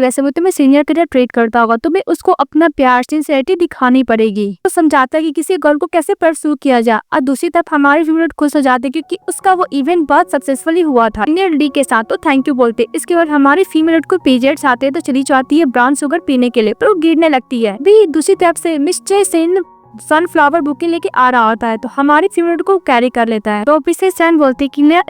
वैसे वो तुम्हें सीनियर की तरह ट्रीट करता होगा, तुम्हें उसको अपना प्यार सिंसियरिटी दिखानी पड़ेगी। तो समझाता है कि किसी गर्ल को कैसे परसू किया जाए। और दूसरी तरफ हमारी फ्रेंड खुश हो जाती है क्योंकि उसका वो इवेंट बहुत सक्सेसफुली हुआ था सीनियर डी के साथ, तो थैंक यू बोलते। इसके बाद हमारी फीमेल को पीरियड्स आते हैं तो चली जाती है ब्राउन शुगर पीने के लिए पर वो गिरने लगती है। दूसरी तरफ से मिस्टर सेन सनफ्लावर बुके लेके आ रहा होता है तो हमारी फीमेल को कैरी कर लेता है। तो मिसेस सेन बोलती है कि मेरा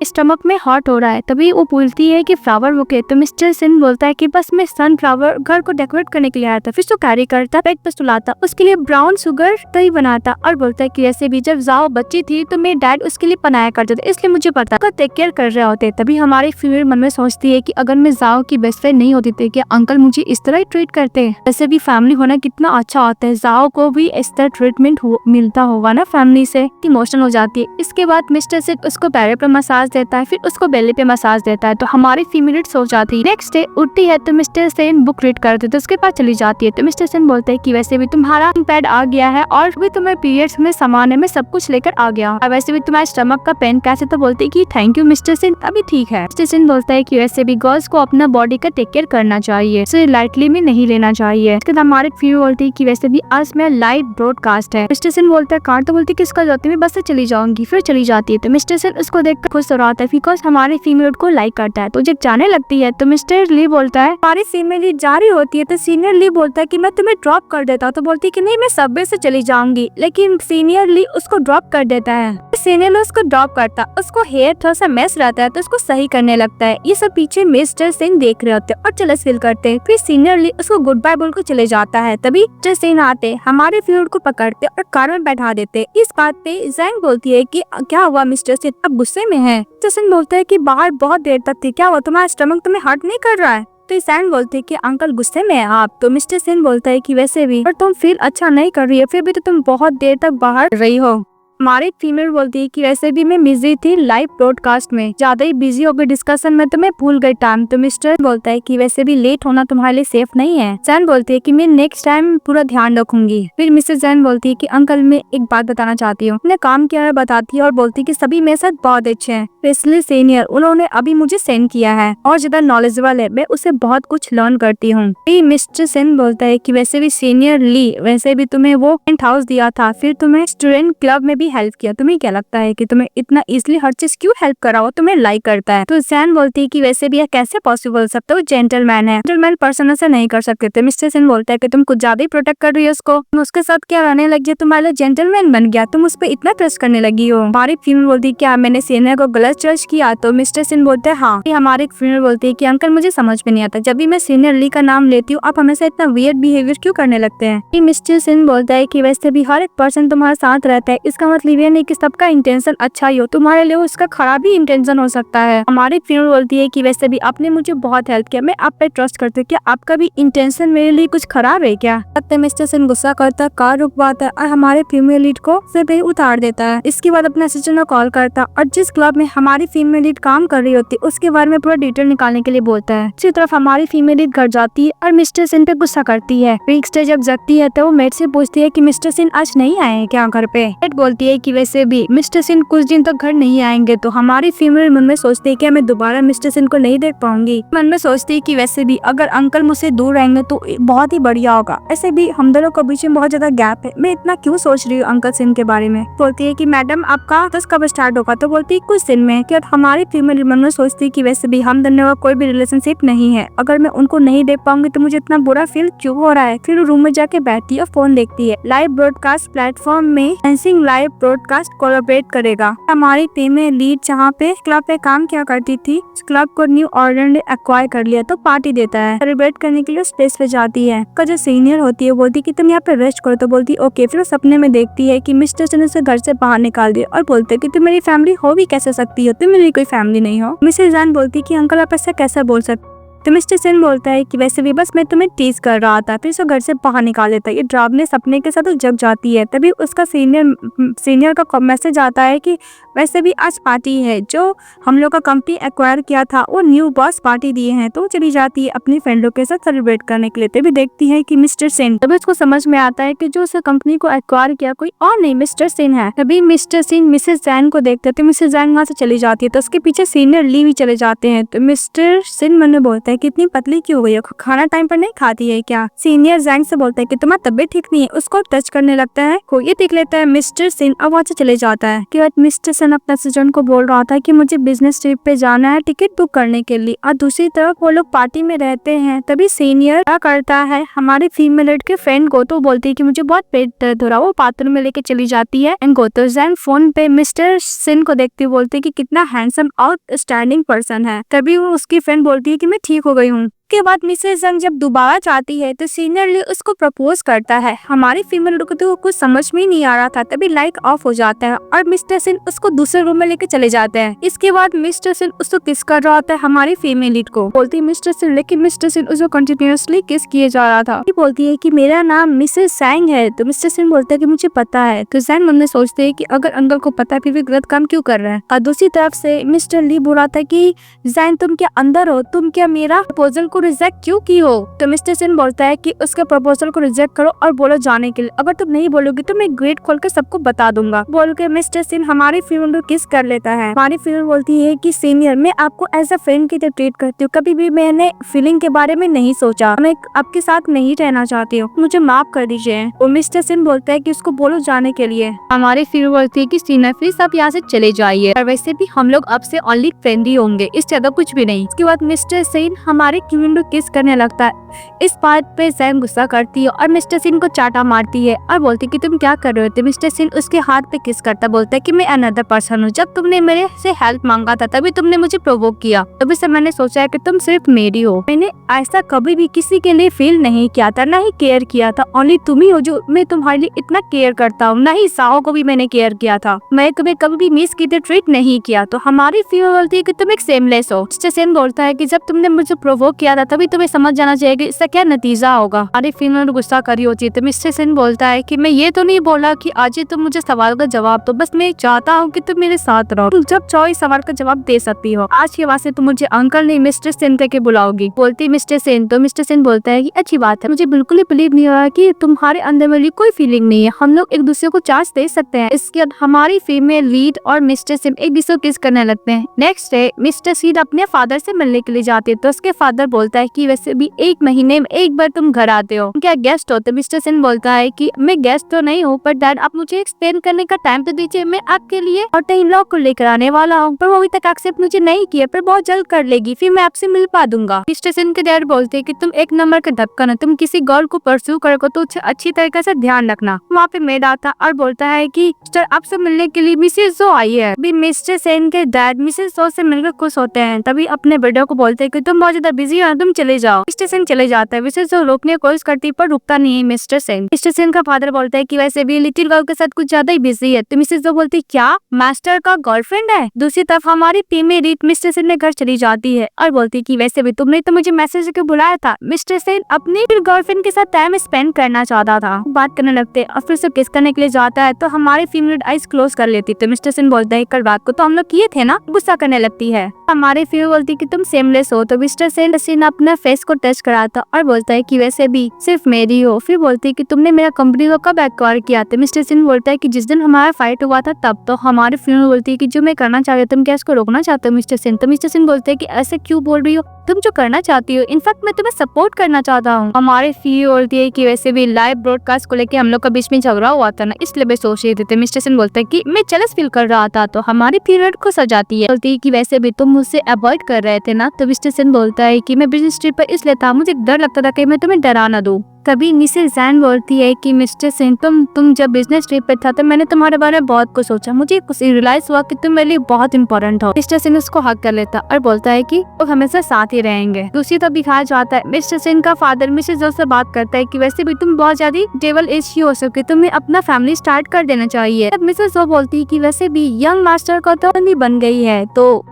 स्टमक में हॉट हो रहा है। तभी वो बोलती है कि फ्लावर बुके। तो मिस्टर सेन बोलता है कि बस मैं सनफ्लावर घर को डेकोरेट करने के लिए आया था। फिर तो कैरी करता बेड पर सुलाता, उसके लिए ब्राउन शुगर दही बनाता और बोलता है कि ऐसे भी जब जाओ बच्ची थी तो मेरे डैड उसके लिए बनाया करते थे इसलिए मुझे पता का टेक केयर कर रहे होते। तभी हमारी फीमेल मन में सोचती है कि अगर मैं जाओ की बेस्ट फ्रेंड नहीं होती थी क्या अंकल मुझे इस तरह ही ट्रीट करते। वैसे भी फैमिली होना कितना अच्छा होता है, जाओ को भी ऐसा ट्रीटमेंट मिलता होगा ना फैमिली से, इमोशनल हो जाती है। इसके बाद मिस्टर सेन उसको पैरों पे मसाज देता है, फिर उसको बेली पे मसाज देता है, तो हमारी फीमेल सो जाती है। नेक्स्ट डे उठती है तो मिस्टर सेन बुक रीड करते तो उसके पास चली जाती है, तो मिस्टर सेन बोलते हैं कि वैसे भी तुम्हारा पैड आ गया है और भी तुम्हें पीरियड्स में सामान है, मैं सब कुछ लेकर आ गया, और वैसे भी तुम्हारे स्टमक का पेन कैसे, तो बोलते हैं कि थैंक यू मिस्टर सेन, अभी ठीक है। मिस्टर सेन बोलता है कि वैसे भी गर्ल्स को अपना बॉडी का टेक केयर करना चाहिए, इसे लाइटली में नहीं लेना चाहिए। इसके बाद हमारे फीमेल बोलती है कि वैसे भी आज मेरा लाइव ब्रॉडकास्ट है। मिस्टर सेन बोलता है कार, तो बोलती है किसका जाती है, मैं बस से चली जाऊंगी, फिर चली जाती है। तो मिस्टर सेन उसको देखकर खुश हो रहा है बिकॉज हमारे फीमेल को लाइक करता है। तो जब जाने लगती है तो मिस्टर ली बोलता है, हमारी फीमेल जा रही होती है तो सीनियर ली बोलता है कि मैं तुम्हें ड्रॉप कर देता हूँ, तो बोलती है कि नहीं मैं सबवे से चली जाऊंगी, लेकिन सीनियर ली उसको ड्रॉप कर देता है। सीनियर ली उसको ड्रॉप करता, उसको हेयर थोड़ा सा मेस रहता है तो उसको सही करने लगता है। ये सब पीछे मिस्टर सेन देख रहे होते और जेलस फील करते हैं। फिर सीनियर ली उसको गुड बाय बोल कर चले जाता है। तभी मिस्टर सेन आते हमारे फीमेल को पकड़ते और कार में बैठा देते। इस बात पे जैंग बोलती है कि क्या हुआ मिस्टर सेन, अब गुस्से में है। मिस्टर सेन बोलता है कि बाहर बहुत देर तक थी, क्या हुआ, तुम्हारा स्टमक तुम्हें हर्ट नहीं कर रहा है। तो सैन बोलते हैं कि अंकल गुस्से में है आप। तो मिस्टर सेन बोलता है कि वैसे भी पर तुम फील अच्छा नहीं कर रही है, फिर भी तो तुम बहुत देर तक बाहर रही हो। हमारी फीमेल बोलती है कि वैसे भी मैं बिजी थी लाइव ब्रॉडकास्ट में, ज्यादा ही बिजी हो गई डिस्कशन में तो मैं भूल गई टाइम। तो मिस्टर बोलता है कि वैसे भी लेट होना तुम्हारे लिए सेफ नहीं है। सैन बोलती है कि मैं नेक्स्ट टाइम पूरा ध्यान रखूंगी। फिर मिसेस जैन बोलती है कि अंकल मैं एक बात बताना चाहती हूँ, मैंने काम किया है बताती है और बोलती है कि सभी मेरे साथ बहुत अच्छे हैं, स्पेशली सीनियर, उन्होंने अभी मुझे सेंड किया है और ज्यादा नॉलेजेबल है, मैं उसे बहुत कुछ लर्न करती हूँ। मिस्टर सेन बोलता है कि वैसे भी सीनियर ली वैसे भी तुम्हें वो टेंट हाउस दिया था, फिर तुम्हें स्टूडेंट क्लब में भी हेल्प किया, तुम्हें क्या लगता है कि तुम्हें इतना इजीली हर चीज क्यों हेल्प करा, वो तुम्हें लाइक करता है। तो सैन बोलती है कि वैसे भी यह कैसे पॉसिबल, सब तो वो जेंटलमैन है, जेंटलमैन पर्सन ऐसा नहीं कर सकते थे। मिस्टर सेन बोलता है कि तुम कुछ ज्यादा ही प्रोटेक्ट कर रही हो उसको, तुम उसके साथ क्या रहने लग गई, तुम्हारा जेंटलमैन बन गया, तुम उस पर इतना ट्रस्ट करने लगी हो। हमारी फीमेल बोलती है क्या मैंने सीनियर को गलत ट्रस्ट किया। तो मिस्टर सेन बोलते हैं हाँ। हमारी फीमेल बोलती है कि अंकल मुझे समझ में नहीं आता, जब भी मैं सीनियर ली का नाम लेती हूँ आप हमेशा इतना वियर्ड बिहेवियर क्यों करने लगते हैं। मिस्टर सेन बोलता है कि वैसे भी हर एक पर्सन तुम्हारे साथ रहता है, इसका मतलब ये नहीं कि सबका इंटेंशन अच्छा ही हो, तुम्हारे लिए उसका खराब ही इंटेंशन हो सकता है। हमारी फीमेल बोलती है कि वैसे भी आपने मुझे बहुत हेल्प किया, मैं आप पे ट्रस्ट करती हूँ, क्या आपका भी इंटेंशन मेरे लिए कुछ खराब है क्या। मिस्टर सेन गुस्सा करता, कार रुकवाता है और हमारे फीमेल लीड को से पे उतार देता है। इसके बाद अपने असिस्टेंट को कॉल करता और जिस क्लब में हमारी फीमेल लीड काम कर रही होती है उसके बारे में पूरा डिटेल निकालने के लिए बोलता है। इसी तरफ हमारी फीमेल लीड घर जाती है और मिस्टर सेन पे गुस्सा करती है। नेक्स्ट डे जब जगती है तो वो मेट से पूछती है कि मिस्टर सेन आज नहीं आए हैं क्या घर पे। मेट बोलती है कि वैसे भी मिस्टर सेन कुछ दिन तक घर नहीं आएंगे। तो हमारी फीमेल मन में सोचती है कि मैं दोबारा मिस्टर सेन को नहीं देख पाऊंगी। मन में सोचती है कि वैसे भी अगर अंकल मुझसे दूर रहेंगे तो बहुत ही बढ़िया होगा, ऐसे भी हम दोनों के बीच में बहुत ज्यादा गैप है, मैं इतना क्यों सोच रही हूँ अंकल सेन के बारे में। बोलती है कि मैडम आपका 10 कब स्टार्ट होगा। तो बोलती है कुछ दिन में। क्या हमारी फीमेल मन में सोचती है कि वैसे भी हम दोनों का कोई भी रिलेशनशिप नहीं है, अगर मैं उनको नहीं देख पाऊंगी तो मुझे इतना बुरा फील क्यों हो रहा है। फिर रूम में जाके बैठती है और फोन देखती है। लाइव ब्रॉडकास्ट प्लेटफॉर्म में एंसिंग लाइव ब्रॉडकास्ट कोलैबोरेट करेगा। हमारी फीमेल लीड जहाँ पे क्लब पे काम किया करती थी उस क्लब को न्यू ऑर्डर ने एक्वायर कर लिया तो पार्टी देता है। सेलिब्रेट करने के लिए स्टेज पे जाती है। का जो सीनियर होती है बोलती कि तुम यहाँ पे रेस्ट करो। तो बोलती ओके। फिर वो सपने में देखती है कि मिस्टर सेन उसे घर से बाहर निकाल दिया और बोलते कि तुम मेरी फैमिली हो भी कैसे सकती हो, तुम मेरी कोई फैमिली नहीं हो। मिसेस जैन बोलती कि अंकल आप ऐसा कैसा बोल सकते। तो मिस्टर सेन बोलता है कि वैसे भी बस मैं तुम्हें टीज कर रहा था। फिर उसे घर से बाहर निकाल देता है। ये ड्रावने सपने के साथ वो जग जाती है। तभी उसका सीनियर का मैसेज आता है कि वैसे भी आज पार्टी है, जो हम लोग का कंपनी एक्वायर किया था वो न्यू बॉस पार्टी दिए हैं। तो चली जाती है अपनी फ्रेंडों के साथ सेलिब्रेट करने के लिए। तभी देखती है कि मिस्टर सेन, तभी उसको समझ में आता है कि जो उस कंपनी को एक्वायर किया कोई और नहीं मिस्टर सेन है। तभी मिस्टर सेन मिसेस जैन को देखते थे, मिसेस जैन वहाँ से चली जाती है तो उसके पीछे सीनियर ली भी चले जाते हैं। तो मिस्टर सेन मन में बोलता है कितनी पतली क्यों हो गई हो, खाना टाइम पर नहीं खाती है क्या। सीनियर जैंग से बोलता है कि तुम्हारी तबीयत ठीक नहीं है, उसको टच करने लगता है, को ये देख लेता है मिस्टर सेन और वहाँ से चले जाता है। कि मिस्टर सेन अपने असिस्टेंट को बोल रहा था कि मुझे बिजनेस ट्रिप पे जाना है टिकट बुक करने के लिए, और दूसरी तरफ वो लोग पार्टी में रहते हैं। तभी सीनियर क्या करता है हमारी फीमेल के फ्रेंड को तो बोलती है कि मुझे बहुत पेट दर्द हो रहा है, वो बाथरूम में लेके चली जाती है। एंड तो जैन फोन पे मिस्टर सेन को देखते हुए बोलते है कि कितना हैंडसम आउटस्टैंडिंग पर्सन है। तभी वो उसकी फ्रेंड बोलती है कि मैं ठीक हो गई हूँ। के बाद मिसेस जंग जब दोबारा चाहती है तो सीनियर ली उसको प्रपोज करता है। हमारी फीमेल को तो कुछ समझ में ही नहीं आ रहा था, तभी लाइट ऑफ हो जाता है और मिस्टर सिन उसको दूसरे रूम में लेके चले जाते हैं। इसके बाद मिस्टर सिन उसको किस कर रहा होता है हमारी फीमेल लीड को। बोलती है मिस्टर सिन, लेकिन मिस्टर सिन उसको कंटिन्यूअसली किस किए जा रहा था। बोलती है कि मेरा नाम मिसेस जैंग है। तो मिस्टर सिन बोलता है कि मुझे पता है। तो जैंग मन में सोचते है कि अगर अंकल को पता है फिर भी गलत काम क्यों कर रहे हैं। और दूसरी तरफ से मिस्टर ली बोल रहा था कि जैंग तुम क्या अंदर हो, तुम क्या मेरा प्रपोजल को रिजेक्ट क्यों की हो। तो मिस्टर सिन बोलता है कि उसके प्रपोजल को रिजेक्ट करो और बोलो जाने के लिए, अगर तुम नहीं बोलोगी तो मैं गेट खोल के सबको बता दूंगा। बोल के मिस्टर सिन हमारी फीमेल को किस कर लेता है। हमारी फीमेल बोलती है कि सीनियर, मैं आपको एज अ फ्रेंड की तरह ट्रीट करती हूँ, कभी भी मैंने फीलिंग के बारे में नहीं सोचा, मैं आपके साथ नहीं रहना चाहती हूँ, मुझे माफ कर दीजिए। वो मिस्टर सिन बोलता है कि उसको बोलो जाने के लिए। हमारी फीमेल बोलती है कि सीनियर प्लीज आप यहाँ से चले जाइए, और वैसे भी हम लोग अब से ओनली फ्रेंड ही होंगे, इससे ज्यादा कुछ भी नहीं। इसके बाद मिस्टर सिन हमारे फीमेल को किस करने लगता है। इस बात पे जैंग गुस्सा करती है और मिस्टर सिन को चाटा मारती है और बोलती है कि तुम क्या कर रहे हो। मिस्टर सिन उसके हाथ पे किस करता, बोलता है कि मैं अनदर पर्सन हूँ, जब तुमने मेरे से हेल्प मांगा था तभी तुमने मुझे प्रोवोक किया, तभी से मैंने सोचा है कि तुम सिर्फ मेरी हो, मैंने ऐसा कभी भी किसी के लिए फील नहीं किया था, ना ही केयर किया था, ओनली तुम ही हो जो मैं तुम्हारे लिए इतना केयर करता हूँ, ना ही साहो को भी मैंने केयर किया था, मैं तुम्हें कभी भी मिस की तरह ट्रीट नहीं किया। तो हमारी फीमेल बोलती है कि तुम एक सेमलेस हो। मिस्टर सिन बोलता है कि जब तुमने मुझे प्रोवोक किया था तभी तुम्हें समझ जाना चाहिए कि इसका क्या नतीजा होगा। हमारी फीमेल गुस्सा करी होती है। तो मिस्टर सिन बोलता है कि मैं ये तो नहीं बोला कि आज ही तुम मुझे सवाल का जवाब दो, बस मैं चाहता हूँ कि तुम मेरे साथ रहो, तुम जब चाहो इस सवाल का जवाब दे सकती हो, आज के बाद से तुम मुझे अंकल नहीं मिस्टर सिन करके बुलाओगी। बोलती मिस्टर सिन। तो मिस्टर सिन बोलता है कि अच्छी बात है, मुझे बिल्कुल ही बिलीव नहीं हो रहा कि तुम्हारे अंदर मेरी कोई फीलिंग नहीं है, हम लोग एक दूसरे को चांस दे सकते हैं। इसके बाद हमारी फीमेल लीड और मिस्टर सिन एक दूसरे को किस करने लगते हैं। नेक्स्ट डे मिस्टर सिन अपने फादर से मिलने के लिए जाते हैं। तो उसके फादर बोलता है कि वैसे भी एक महीने में एक बार तुम घर आते हो, क्या गेस्ट हो। तो मिस्टर सिन बोलता है कि मैं गेस्ट तो नहीं हूँ, पर डैड आप मुझे एक्सप्लेन करने का टाइम तो दीजिए, मैं आपके लिए और इन लॉ को लेकर आने वाला हूँ, पर वो अभी तक एक्सेप्ट मुझे नहीं किया, पर बहुत जल्द कर लेगी, फिर मैं आपसे मिल पा दूंगा। मिस्टर सिन के डैड बोलते हैं कि तुम एक नंबर का ढक्कन है, तुम किसी गर्ल को परस्यू करोगे तो अच्छी तरीके से ध्यान रखना। वहाँ पे मेड आता और बोलता है कि मिस्टर आपसे मिलने के लिए मिसेस जो आई है। अभी मिस्टर सिन के डैड मिसेस जो से मिलकर खुश होते हैं, तभी अपने बेटे को बोलते हैं कि तुम बहुत ज्यादा बिजी हो, तुम चले जाओ। मिस्टर सिन चले जाता है। मिसेस जो रोकने की कोशिश करती पर रुकता नहीं है मिस्टर सिन। मिस्टर सिन का फादर बोलता है कि वैसे भी लिटिल गर्ल के साथ कुछ ज्यादा ही बिजी है। तो मिसेस जो बोलती है क्या मास्टर का गर्लफ्रेंड है। दूसरी तरफ हमारी फीमेल लीड मिस्टर सिन ने घर चली जाती है और बोलती है कि वैसे भी तुमने तो मुझे मैसेज करके बुलाया था। मिस्टर सिन अपनी गर्लफ्रेंड के साथ टाइम स्पेंड करना चाहता था। बात करने लगते और फिर से किस करने के लिए जाता है तो हमारी फीमेल आइज क्लोज कर लेती। तो मिस्टर सिन बोलता है कल रात को तो हम लोग किए थे ना। गुस्सा करने लगती है। हमारी फीमेल बोलती है कि तुम सेमलेस हो। तो मिस्टर सिन अपना फेस को टच कराता और बोलता है कि वैसे भी सिर्फ मेरी हो। फिर बोलती है कि तुमने मेरा कंपनी को कब एक्वायर किया था। मिस्टर सिन बोलता है कि जिस दिन हमारा फाइट हुआ था तब। तो हमारी फीमेल बोलती है कि जो मैं करना चाहती हूँ तुम क्या इसको रोकना चाहते हो मिस्टर सिन। तो मिस्टर सिन बोलते हैं कि ऐसे क्यों बोल रही हो, तुम जो करना चाहती हो इनफैक्ट मैं तुम्हें सपोर्ट करना चाहता हूँ। हमारे फीमेल बोलती है कि वैसे भी लाइव ब्रॉडकास्ट को लेके हम लोग का बीच में झगड़ा हुआ था ना, इसलिए मैं सोच रही थी। मिस्टर सिन बोलता है कि मैं जेलस फील कर रहा था। तो हमारी फीमेल को सजाती है, बोलती है कि वैसे भी तुम मुझसे अवॉइड कर रहे थे ना। तो मिस्टर सिन बोलता है कि मैं बिजनेस ट्रिप पर इसलिए था, मुझे डर लगता था कि मैं तुम्हें डरा ना दूं। तभी मिसेस जैन बोलती है कि मिस्टर सिन तुम जब बिजनेस ट्रिप पे था तो मैंने तुम्हारे बारे में बहुत कुछ सोचा, मुझे कुछ रियलाइज हुआ कि तुम मेरे लिए बहुत इंपॉर्टेंट हो। मिस्टर सिन उसको हक कर लेता और बोलता है कि वो हमेशा साथ ही रहेंगे। दूसरी तरफ दिखाया जाता है मिस्टर सिन का फादर मिसेस जो से बात करता है कि वैसे भी तुम बहुत ज्यादा डेवल एज की हो सके, तुम्हें अपना फैमिली स्टार्ट कर देना चाहिए। तब मिसेस जो बोलती है कि वैसे भी यंग मास्टर का तो नहीं बन गई है। तो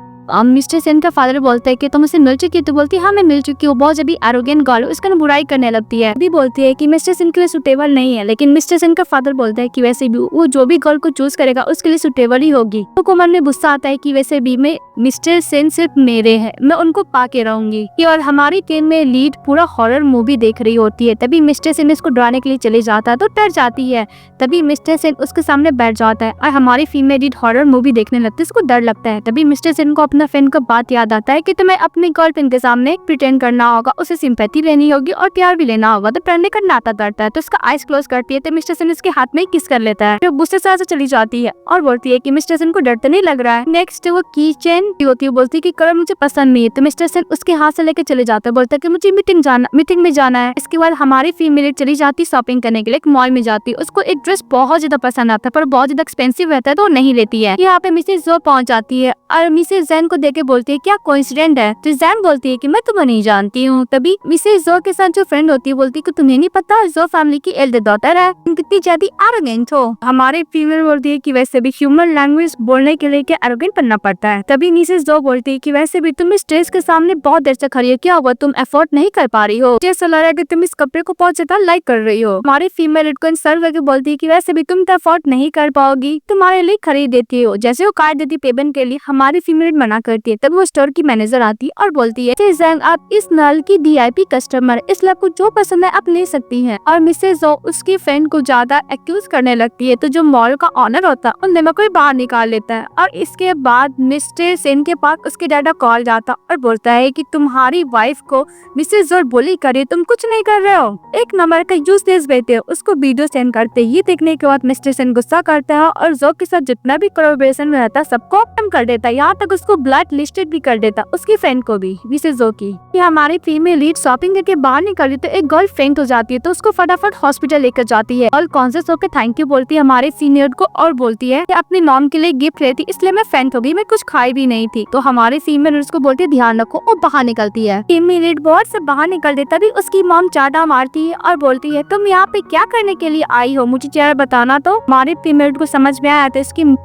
मिस्टर सिन का फादर बोलता है कि तुम उससे मिल चुकी है। तो बोलती है हाँ मैं मिल चुकी हूँ, बहुत जब एरोगेंट गर्ल है, उसका बुराई करने लगती है। भी बोलती है कि मिस्टर सिन के लिए सुटेबल नहीं है। लेकिन मिस्टर सिन का फादर बोलता है कि वैसे भी वो जो भी गर्ल को चूज करेगा उसके लिए सुटेबल ही होगी। तो मन में गुस्सा आता है कि वैसे भी मैं मिस्टर सिन सिर्फ मेरे हैं, मैं उनको पाके रहूंगी। और हमारी टीम में लीड पूरा हॉरर मूवी देख रही होती है। तभी मिस्टर सिन इसको डराने के लिए चले जाता है तो डर जाती है। तभी मिस्टर सिन उसके सामने बैठ जाता है और हमारी फीमेल लीड हॉरर मूवी देखने लगती है, उसको डर लगता है। तभी मिस्टर सिन को अपना फ्रेंड का बात याद आता है कि तुम्हें अपनी गर्लफ्रेंड के सामने प्रिटेंड करना होगा, उसे सिंपैथी लेनी होगी और प्यार भी लेना होगा। तो डरने का नाता डरता है तो उसका आइज क्लोज करती है। तो मिस्टर सिन उसके हाथ में किस कर लेता है। फिर गुस्से से चली जाती है और बोलती है कि मिस्टर सिन को डर तो नहीं लग रहा है। नेक्स्ट वो की चेन होती है, बोलती है कि कलर मुझे पसंद नहीं है। तो मिस्टर सिन उसके हाथ से लेकर चले जाता है, बोलता है कि मुझे मीटिंग में जाना है। इसके बाद हमारी फीमेल चली जाती शॉपिंग करने के लिए, एक मॉल में जाती है। उसको एक ड्रेस बहुत ज्यादा पसंद आता है पर बहुत ज्यादा एक्सपेंसिव रहता है तो नहीं लेती है। यहाँ पे मिसेस जो पहुंच जाती है और मिसेस जैन जैन को देके बोलती है क्या कोइंसिडेंट है। तो जैन बोलती है कि मैं तुम्हें नहीं जानती हूँ। तभी मिसेस जो के साथ जो फ्रेंड होती है बोलती है कि तुम्हें नहीं पता जो फैमिली की एल्डर डॉटर है, तुम कितनी ज्यादा एरोगेंट हो। हमारे फीमेल बोलती है कि वैसे भी ह्यूमन लैंग्वेज बोलने के लिए क्या एरोगेंट बनना पड़ता है। तभी मिसेस जो बोलती है कि वैसे भी तुम स्टेज के सामने बहुत देर से खड़ी हो, क्या हुआ तुम एफोर्ड नहीं कर पा रही हो, जैसा लग रहा है कि तुम इस कपड़े को बहुत ज्यादा लाइक कर रही हो। हमारी फीमेल को इंसल्ट करके बोलती है कि वैसे भी तुम तो एफोर्ड नहीं कर पाओगी, तुम्हारे लिए खरीद देती हो। जैसे वो कार्ड देती पेमेंट के लिए, हमारी फीमेल मना करती है। तब वो स्टोर की मैनेजर आती है और बोलती है जैंग आप इस नल की DIP कस्टमर, इसलिए आपको जो पसंद है आप ले सकती हैं। और मिसेस जो उसकी फ्रेंड को ज्यादा एक्यूज करने लगती है। तो जो मॉल का ऑनर होता है उन दोनों को बाहर निकाल लेता है। और इसके बाद मिस्टर सेन के पास उसके डैडा कॉल जाता और बोलता है कि तुम्हारी वाइफ को मिसेस जो बुली करे, तुम कुछ नहीं कर रहे हो, एक नंबर का यूजलेस बेटे हो। उसको वीडियो सेंड करते ही देखने के बाद मिस्टर सेन गुस्सा करता है और जो के साथ जितना भी कोलैबोरेशन में रहता है सबको खत्म कर देता है। यहाँ तक उसको ब्लैक लिस्टेड भी कर देता उसकी फ्रेंड को भी, मिसेस जो की। हमारी फीमेल लीड शॉपिंग करके बाहर निकली तो एक गर्ल फेंट हो जाती है। तो उसको फटाफट हॉस्पिटल लेकर जाती है और कॉन्शियस होकर थैंक यू बोलती है हमारे सीनियर को और बोलती है कि अपनी मॉम के लिए गिफ्ट लेती इसलिए मैं फेंट हो गई, मैं कुछ खाई भी नहीं थी। तो हमारे फीमेल उसको बोलती है ध्यान रखो और बाहर निकलती है। फीमेल लीड बहुत से बाहर निकल देता भी उसकी मॉम चाटा मारती है और बोलती है तुम यहाँ पे क्या करने के लिए आई हो, मुझे जरा बताना। तो हमारे फीमेल को समझ में आया था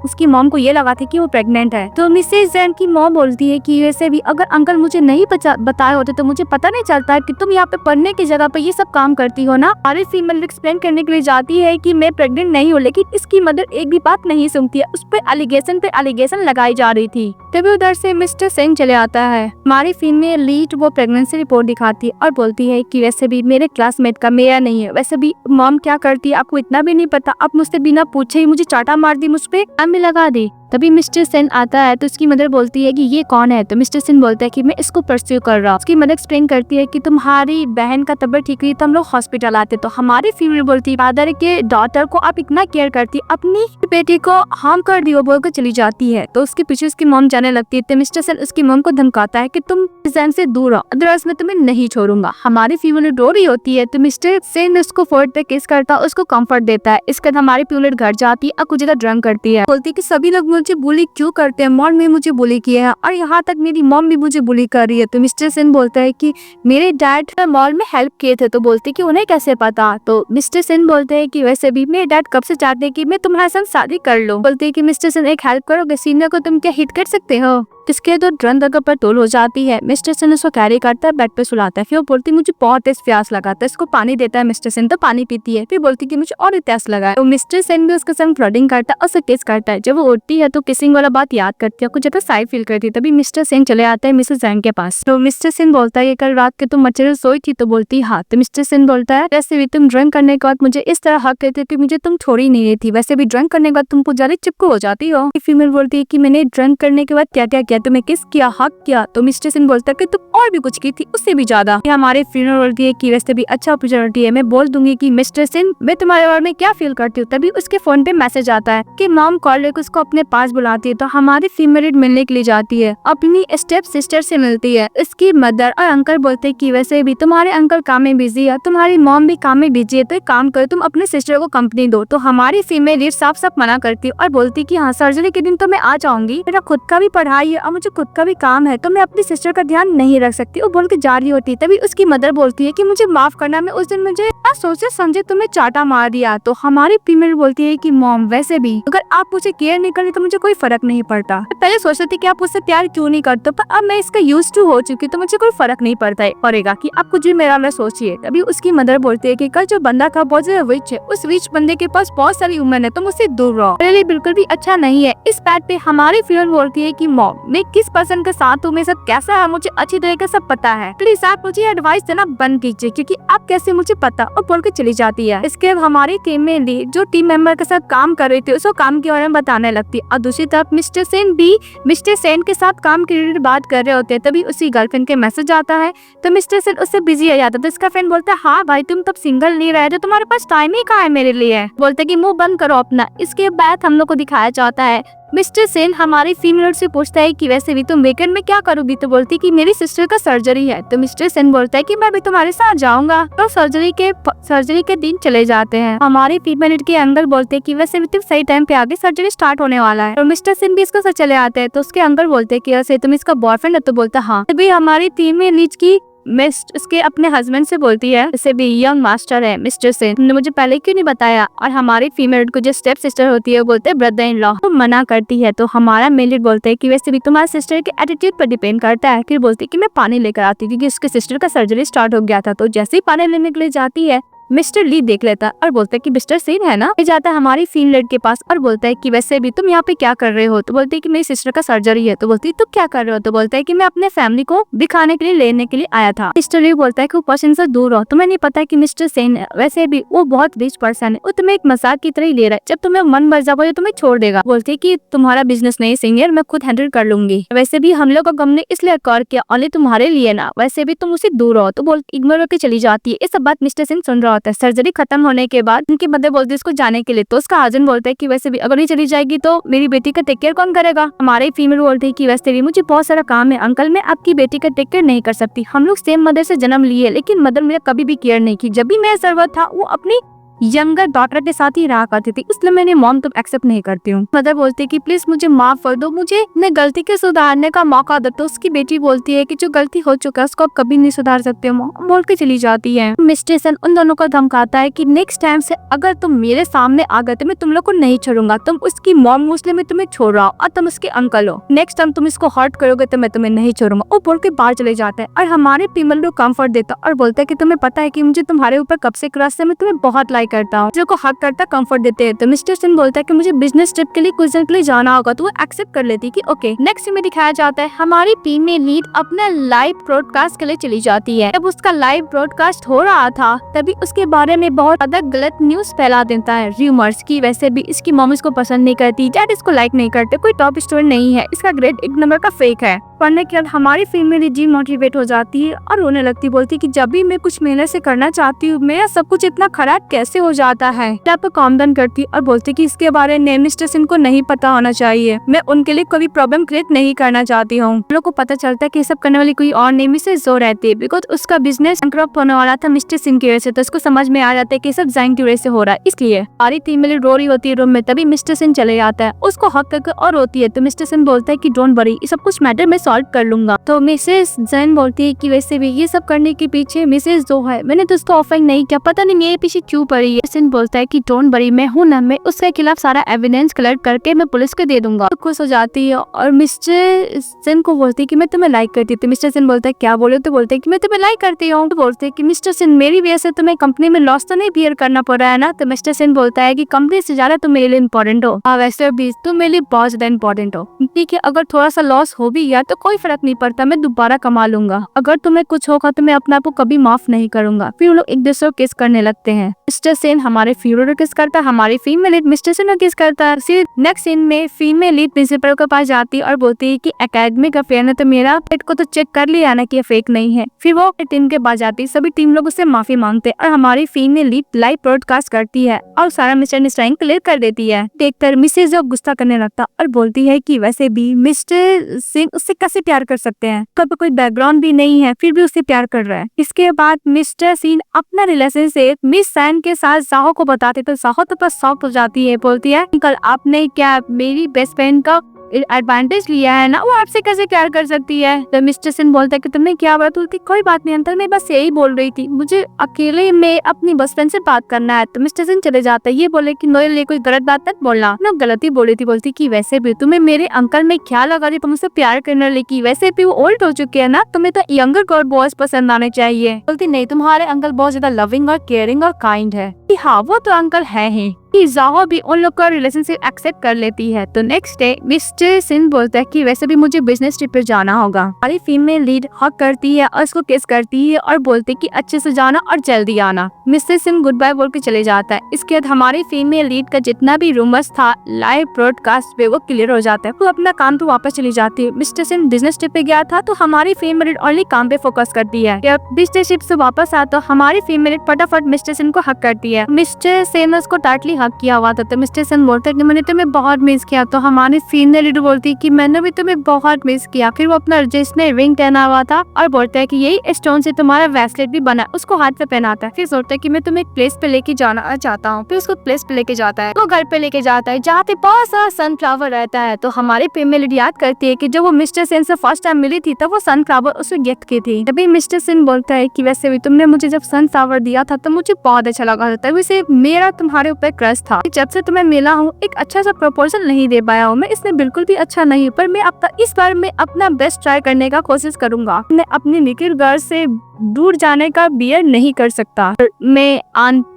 उसकी मॉम को ये लगा था कि वो प्रेग्नेंट है। तो मिसेस जैन की मॉम बोलती है कि वैसे भी अगर अंकल मुझे नहीं बताए होते तो मुझे पता नहीं चलता है कि तुम यहाँ पे पढ़ने की जगह पे ये सब काम करती हो ना। हमारी फीमेल एक्सप्लेन करने के लिए जाती है कि मैं प्रेग्नेंट नहीं हूँ, लेकिन इसकी मदर एक भी बात नहीं सुनती है। उस पर एलिगेशन लगाई जा रही थी। तभी उधर से मिस्टर सेन चले आता है। हमारी फीमेल लीड वो प्रेगनेंसी रिपोर्ट दिखाती है और बोलती है कि वैसे भी मेरे क्लासमेट का मेरा नहीं है, वैसे भी मॉम क्या करती है आपको इतना भी नहीं पता, आप मुझसे बिना पूछे ही मुझे चाटा मार दी, मुझ पे भी लगा दी। तभी मिस्टर सेन आता है तो उसकी मदर बोलती है कि ये कौन है। तो मिस्टर सेन बोलता है कि मैं इसको परस्यू कर रहा हूँ। उसकी मदर एक्सप्लेन करती है कि तुम्हारी बहन का तबीयत ठीक हुई तो हम लोग हॉस्पिटल आते। तो हमारी फीमेल बोलती है फादर के डॉटर को आप इतना केयर करती, अपनी बेटी को हार्म कर दी, वो बोलकर चली जाती है। तो उसके पीछे उसकी मॉम जाने लगती है। तो मिस्टर सेन उसकी मॉम को धमकाता है कि तुम जैन से दूर रहो, अदरवाइज मैं तुम्हें नहीं छोड़ूंगा। हमारी फीमेल रो रही होती है तो मिस्टर सेन उसको फोर्ट पे किस करता है, उसको कंफर्ट देता है। इसके बाद हमारी फीमेल घर जाती है और कुछ ज्यादा ड्रंक करती है, बोलती है कि सभी लोग मुझे बुली क्यों करते हैं, मॉम ने मुझे बुली किया है और यहाँ तक मेरी मॉम भी मुझे बुली कर रही है। तो मिस्टर सेन बोलता है कि मेरे डैड मॉल में हेल्प किए थे। तो बोलते कि उन्हें कैसे पता। तो मिस्टर सेन बोलते हैं कि वैसे भी मेरे डैड कब से चाहते हैं कि मैं तुम्हारे साथ शादी कर लूं। बोलते हैं कि मिस्टर सेन एक हेल्प करोगे, सीनियर को तुम क्या हिट कर सकते हो। इसके तो ड्रंक जगह पर टोल हो जाती है। मिस्टर सेन उसको कैरी करता है, बेड पे सुलाता है। फिर वो बोलती है मुझे बहुत तेज प्यास लगा था, इसको पानी देता है मिस्टर सेन तो पानी पीती है। फिर बोलती कि मुझे और प्यास लगा है। तो मिस्टर सेन भी उसके साथ फ्लर्टिंग करता है और उसे किस करता है। जब वो उठती है तो किसिंग वाला बात याद करती है, कुछ ज्यादा साइड फील करती है। तभी मिस्टर सेन चले आता है मिसेस जैंग के पास। तो मिस्टर सेन बोलता है कि कल रात के तुम मच्छर सोई थी। तो बोलती हाँ। तो मिस्टर सेन बोलता है वैसे भी तुम ड्रंक करने के बाद मुझे इस तरह हक करते कि मुझे तुम छोड़ी नहीं रही थी, वैसे भी ड्रंक करने के बाद तुमको ज्यादा चिपको हो जाती हो। फीमेल बोलती है कि मैंने ड्रंक करने के बाद क्या क्या किया, तुम्हें किस किया, हक किया। तो मिस्टर सेन बोलता है कि तुम और भी कुछ की थी, उससे भी ज्यादा। हमारे फीमेल बोलती है कि वैसे भी अच्छा अपॉर्चुनिटी है, मैं बोल दूंगी कि मिस्टर सेन मैं तुम्हारे बारे में क्या फील करती हूँ। तभी उसके फोन पे मैसेज आता है कि मॉम कॉल लेकर उसको अपने पास बुलाती है। तो हमारी फीमेल मिलने के लिए जाती है, अपनी स्टेप सिस्टर से मिलती है। इसकी मदर और अंकल बोलते हैं कि वैसे भी तुम्हारे अंकल काम में बिजी है, तुम्हारी मॉम भी काम में बिजी है, तो एक काम करो तुम अपने सिस्टर को कंपनी दो। तो हमारी फीमेल साफ साफ मना करती है और बोलती कि हाँ सर्जरी के दिन तो मैं आ जाऊंगी, मेरा खुद का भी पढ़ाई है और मुझे खुद का भी काम है, तो मैं अपनी सिस्टर का ध्यान नहीं रख सकती। वो बोल के जा रही होती है। तभी उसकी मदर बोलती है कि मुझे माफ करना, मैं उस दिन मुझे सोचे समझे तुम्हें चाटा मार दिया। तो हमारी फीमेल बोलती है कि मॉम वैसे भी अगर आप मुझे केयर नहीं करें तो मुझे कोई फर्क नहीं पड़ता, पहले सोचती थी कि आप मुझसे प्यार क्यों नहीं करते, पर अब मैं इसका यूज टू हो चुकी तो मुझे कोई फर्क नहीं पड़ता है पड़ेगा कि आप कुछ भी मेरा मैं सोचिए। तभी उसकी मदर बोलती है कि कल जो बंदा था बहुत ज्यादा रिच है, उस रिच बंदे के पास बहुत सारी उम्र है, तो मुझसे दूर रहो, मेरे लिए बिल्कुल भी अच्छा नहीं है। इस बात पे हमारी फीमेल बोलती है कि मॉम मैं किस पर्सन के साथ हूँ, मेरे साथ कैसा है मुझे अच्छी तरह से सब पता है, प्लीज आप मुझे एडवाइस देना बंद कीजिए क्योंकि आप कैसे मुझे पता, और बोल के चली जाती है। इसके बाद हमारी टीम में जो टीम मेंबर के साथ काम कर रही थी उसको काम के बारे में बताने लगती है और दूसरी तरफ मिस्टर सेन भी मिस्टर सेन के साथ काम के रिलेटेड बात कर रहे होते हैं। तभी उसी गर्लफ्रेंड के मैसेज आता है तो मिस्टर सेन उससे बिजी हो जाता है। तो इसका फ्रेंड बोलता है हाँ भाई तुम तब सिंगल नहीं रहे, तो तुम्हारे पास टाइम ही कहाँ है मेरे लिए, बोलते कि मुंह बंद करो अपना। इसके बाद हम लोग को दिखाया जाता है मिस्टर सेन हमारी फीमेल से पूछता है कि वैसे भी तुम वीकेंड में क्या करोगी, तो बोलती कि मेरी सिस्टर का सर्जरी है। तो मिस्टर सेन बोलता है कि मैं भी तुम्हारे साथ जाऊंगा। तो सर्जरी के दिन चले जाते हैं। हमारी फीमेल के अंकल बोलते हैं कि वैसे भी तुम सही टाइम पे आगे, सर्जरी स्टार्ट होने वाला है। और मिस्टर सेन भी इसके साथ चले आते हैं। तो उसके अंकल बोलते हैं कि वैसे तुम इसका बॉयफ्रेंड है, तो बोलता हाँ। तभी हमारी फीमेल लीड की मिस्ट उसके अपने हस्बैंड से बोलती है, जैसे भी यंग मास्टर है मिस्टर सेन, तुमने मुझे पहले क्यों नहीं बताया। और हमारी फीमेल को जो स्टेप सिस्टर होती है वो बोलते हैं ब्रदर इन लॉ, तो मना करती है। तो हमारा मेल बोलते है कि वैसे भी तुम्हारे सिस्टर के एटीट्यूड पर डिपेंड करता है। फिर बोलती है कि मैं पानी लेकर आती थी, क्योंकि उसके सिस्टर का सर्जरी स्टार्ट हो गया था। तो जैसे ही पानी लेने के लिए जाती है, मिस्टर ली देख लेता है और बोलता है कि मिस्टर सेन है ना। ये जाता है हमारी फीमेल के पास और बोलता है कि वैसे भी तुम यहाँ पे क्या कर रहे हो। तो बोलती है कि मेरी सिस्टर का सर्जरी है। तो बोलती है तुम क्या कर रहे हो। तो बोलता है कि मैं अपने फैमिली को दिखाने के लिए लेने के लिए आया था। मिस्टर ली बोलता है कि वो पर्सन से दूर हो, तुम्हें नहीं पता है कि मिस्टर सेन है, वैसे भी वो बहुत रिच पर्सन है, वो तुम्हें एक मजाक की तरह ही ले रहा है, जब तुम्हें मन मर जाओ तो तुम्हें छोड़ देगा। बोलती है कि तुम्हारा बिजनेस नहीं सीनियर, मैं खुद हैंडल कर लूंगी। वैसे भी हम लोग का हमने इसलिए कर किया ओनली तुम्हारे लिए ना, वैसे भी तुम उसे दूर हो। तो बोल इग्नोर करके चली जाती है। ये सब बात मिस्टर सेन सुन रहा होता है। सर्जरी खत्म होने के बाद उनकी मदर बोलती है उसको जाने के लिए। तो उसका हस्बैंड बोलता है कि वैसे भी अगर नहीं चली जाएगी तो मेरी बेटी का टेक केयर कौन करेगा। हमारे फीमेल बोलते है कि वैसे भी मुझे बहुत सारा काम है अंकल, मैं आपकी बेटी का टेक केयर नहीं कर सकती। हम लोग सेम मदर से जन्म लिए, लेकिन मदर मेरा कभी भी केयर नहीं की। जब भी मैं जरूरत था वो अपनी यंगर डॉटर के साथ ही रहा करती थी, इसलिए मैंने मॉम तुम एक्सेप्ट नहीं करती हूँ। मदर बोलती है कि प्लीज मुझे माफ कर दो, मुझे अपने गलती के सुधारने का मौका दो। तो उसकी बेटी बोलती है कि जो गलती हो चुका है उसको आप कभी नहीं सुधार सकते हो, मॉम बोल के चली जाती है। मिस्टर सेन उन दोनों को धमकाता है कि नेक्स्ट टाइम से अगर तुम मेरे सामने आ गए तो मैं तुम लोग को नहीं छोड़ूंगा। तुम उसकी मॉम हो इसलिए मैं तुम्हें छोड़ रहा हूँ, और तुम उसके अंकल हो, नेक्स्ट टाइम तुम इसको हर्ट करोगे तो मैं तुम्हें नहीं छोड़ूंगा। वो बोल के बाहर चले जाते हैं। और हमारे फीमेल को कम्फर्ट देता और बोलता है कि तुम्हें पता है कि मुझे तुम्हारे ऊपर कब से क्रश है, मैं तुम्हें बहुत लाइक करता हूँ, जो को हक करता कंफर्ट देते हैं। तो मिस्टर सेन बोलता है कि मुझे बिजनेस ट्रिप के लिए कुछ दिन के लिए जाना होगा। तो वो एक्सेप्ट कर लेती है कि ओके। नेक्स्ट में दिखाया जाता है हमारी फीमेल लीड अपना लाइव ब्रॉडकास्ट के लिए चली जाती है। जब उसका लाइव ब्रॉडकास्ट हो रहा था तभी उसके बारे में बहुत ज्यादा गलत न्यूज फैला देता है, रूमर्स की वैसे भी इसकी मॉम इसको पसंद नहीं करती, डैड इसको लाइक नहीं करते, कोई टॉप स्टूडेंट नहीं है, इसका ग्रेड 1 नंबर का फेक है। पढ़ने के बाद हमारी फीमेल डिमोटिवेट हो जाती है और रोने लगती, बोलती कि जब भी मैं कुछ मेहनत से करना चाहती हूँ मेरा सब कुछ इतना खराब कैसे हो जाता है। तब काम डाउन करती और बोलती कि इसके बारे में मिस्टर सेन को नहीं पता होना चाहिए, मैं उनके लिए कोई प्रॉब्लम क्रिएट नहीं करना चाहती हूँ। हम लोग को पता चलता है कि सब करने वाली कोई और नहीं मिसेस जो रहती है, बिकॉज उसका बिजनेस बैंकरप्ट होने वाला था मिस्टर सेन की वजह से। तो उसको समझ में आ जाता है कि सब जैंग की वजह से हो रहा है, इसलिए सारी फीमेल रो रही होती है रूम में। तभी मिस्टर सेन चले जाता है, उसको हक करके और रोती है। तो मिस्टर सेन बोलता है कि डोंट वरी, ये सब कुछ मैटर मैं सॉल्व कर लूंगा। तो मिसेस जैन बोलती है कि वैसे भी ये सब करने के पीछे मिसेस जो है, मैंने तो उसको ऑफर नहीं किया, पता नहीं मेरे पीछे क्यों पड़ी है। सेन बोलता है कि डोंट वरी, मैं हूँ ना, मैं उसके खिलाफ सारा एविडेंस कलेक्ट करके मैं पुलिस को दे दूंगा। तो खुश हो जाती है और मिस्टर सेन को बोलती है कि मैं तुम्हें लाइक करती हूँ। तो मिस्टर सेन बोलता है क्या बोले। तो बोलते है कि मैं तुम्हें लाइक करती हूँ। तो बोलते है कि मिस्टर सेन मेरी वजह से तुम्हें कंपनी में लॉस तो नहीं बियर करना पड़ रहा है ना। तो मिस्टर सेन बोलता है कि कंपनी से ज्यादा तुम मेरे लिए इम्पोर्टेंट हो, वैसे भी तुम मेरे लिए बहुत ज्यादा इम्पोर्टेंट हो। ठीक है, अगर थोड़ा सा लॉस हो भी गया तो कोई फर्क नहीं पड़ता, मैं दोबारा कमा लूंगा, अगर तुम्हें कुछ होगा तो मैं अपने आप को कभी माफ नहीं करूंगा। फिर वो लोग एक दूसरे को किस करने लगते हैं। मिस्टर सेन हमारे फीमेल को किस करता है, हमारी फीमेल लीड मिस्टर सेन को किस करता है। फिर नेक्स्ट सीन में फीमेल लीड प्रिंसिपल के पास जाती है और बोलती है कि एकेडमिक अफेयर ने तो मेरा पेट को तो चेक कर लिया ना कि ये फेक नहीं है। फिर वो टीम के पास जाती है, सभी टीम लोग उससे माफी मांगते हैं और हमारी फीमेल लीड लाइव ब्रॉडकास्ट करती है और सारा मिसअंडरस्टैंडिंग क्लियर कर देती है। देखकर मिसेज जो गुस्सा करने लगता और बोलती है कि वैसे भी मिस्टर सिंह उससे कैसे प्यार कर सकते हैं, कभी कोई बैकग्राउंड भी नहीं है फिर भी उससे प्यार कर रहा है। इसके बाद मिस्टर सिंह अपना रिलेशनशिप मिस सैन के साथ साहो को बताते तो साहो तो बस शॉक हो जाती है, बोलती है कल आपने क्या मेरी बेस्ट फ्रेंड का एडवांटेज लिया है ना, वो आपसे कैसे प्यार कर सकती है। तो मिस्टर सिंह बोलता है कि तुमने क्या बात बोलती, कोई बात नहीं अंकल, मैं बस यही बोल रही थी, मुझे अकेले में अपनी बेस्ट फ्रेंड से बात करना है। तो मिस्टर सिंह चले जाता है, ये बोले कि मेरे लिए कोई गलत बात मत बोलना, ना गलती बोली थी। बोलती कि वैसे भी तुम्हें मेरे अंकल में क्या लगा रही, तुम उससे प्यार करने लगी, वैसे भी वो ओल्ड हो चुके हैं ना, तुम्हें तो यंगर गर्ल बॉयज पसंद आने चाहिए। बोलती नहीं, तुम्हारे अंकल बहुत ज्यादा लविंग और केयरिंग और काइंड है। हाँ वो तो अंकल है ही। जाहो भी उन लोग का रिलेशनशिप एक्सेप्ट कर लेती है। तो नेक्स्ट डे मिस्टर सिंह बोलता है कि वैसे भी मुझे बिजनेस ट्रिप पे जाना होगा। हमारी फीमेल लीड हक करती है और उसको किस करती है और बोलती कि अच्छे से जाना और जल्दी आना। मिस्टर सिंह गुड बाय बोल के चले जाता है। इसके बाद हमारी फीमेल लीड का जितना भी रूमर्स था लाइव ब्रॉडकास्ट पे वो क्लियर हो जाता है, वो अपना काम तो वापस चली जाती है। मिस्टर सिंह बिजनेस ट्रिप पे गया था तो हमारी फीमेल लीड ओनली काम पे फोकस करती है। जब बिजनेस ट्रिप से वापस आता तो हमारी फीमेल लीड फटाफट मिस्टर सिंह को हक करती है। मिस्टर सिंह उसको टाटली हक किया हुआ था। तो मिस्टर सन बोलता है कि मैंने तुम्हें बहुत मिस किया। तो हमारी फीमेल लीड बोलती है कि मैंने भी तुम्हें बहुत मिस किया। फिर वो अपना जिसने रिंग पहना हुआ था और बोलता है कि यही स्टोन से तुम्हारा ब्रेसलेट भी बना, उसको हाथ पे पहनाता है। फिर सोचता है कि मैं तुम्हें एक प्लेस पे लेके जाना चाहता हूँ। फिर उसको प्लेस पे लेके जाता है, वो घर पे लेके जाता है जहाँ पे बहुत सारा सनफ्लावर रहता है। तो हमारी फीमेल लीड याद करती है कि जब वो मिस्टर सेन से फर्स्ट टाइम मिली थी तब वो सनफ्लावर उसे गिफ्ट की थी। तभी मिस्टर सेन बोलता है कि वैसे भी तुमने मुझे जब सनफ्लावर दिया था तो मुझे बहुत अच्छा लगा था, तभी से मेरा तुम्हारे ऊपर क्रश था। जब से तुम्हें मिला हूँ एक अच्छा सा प्रपोजल नहीं दे पाया हूँ मैं, इसमें बिल्कुल भी अच्छा नहीं, पर मैं इस बार मैं अपना बेस्ट ट्राई करने का कोशिश करूंगा। मैं अपनी निखिल घर से दूर जाने का बियर नहीं कर सकता। मैं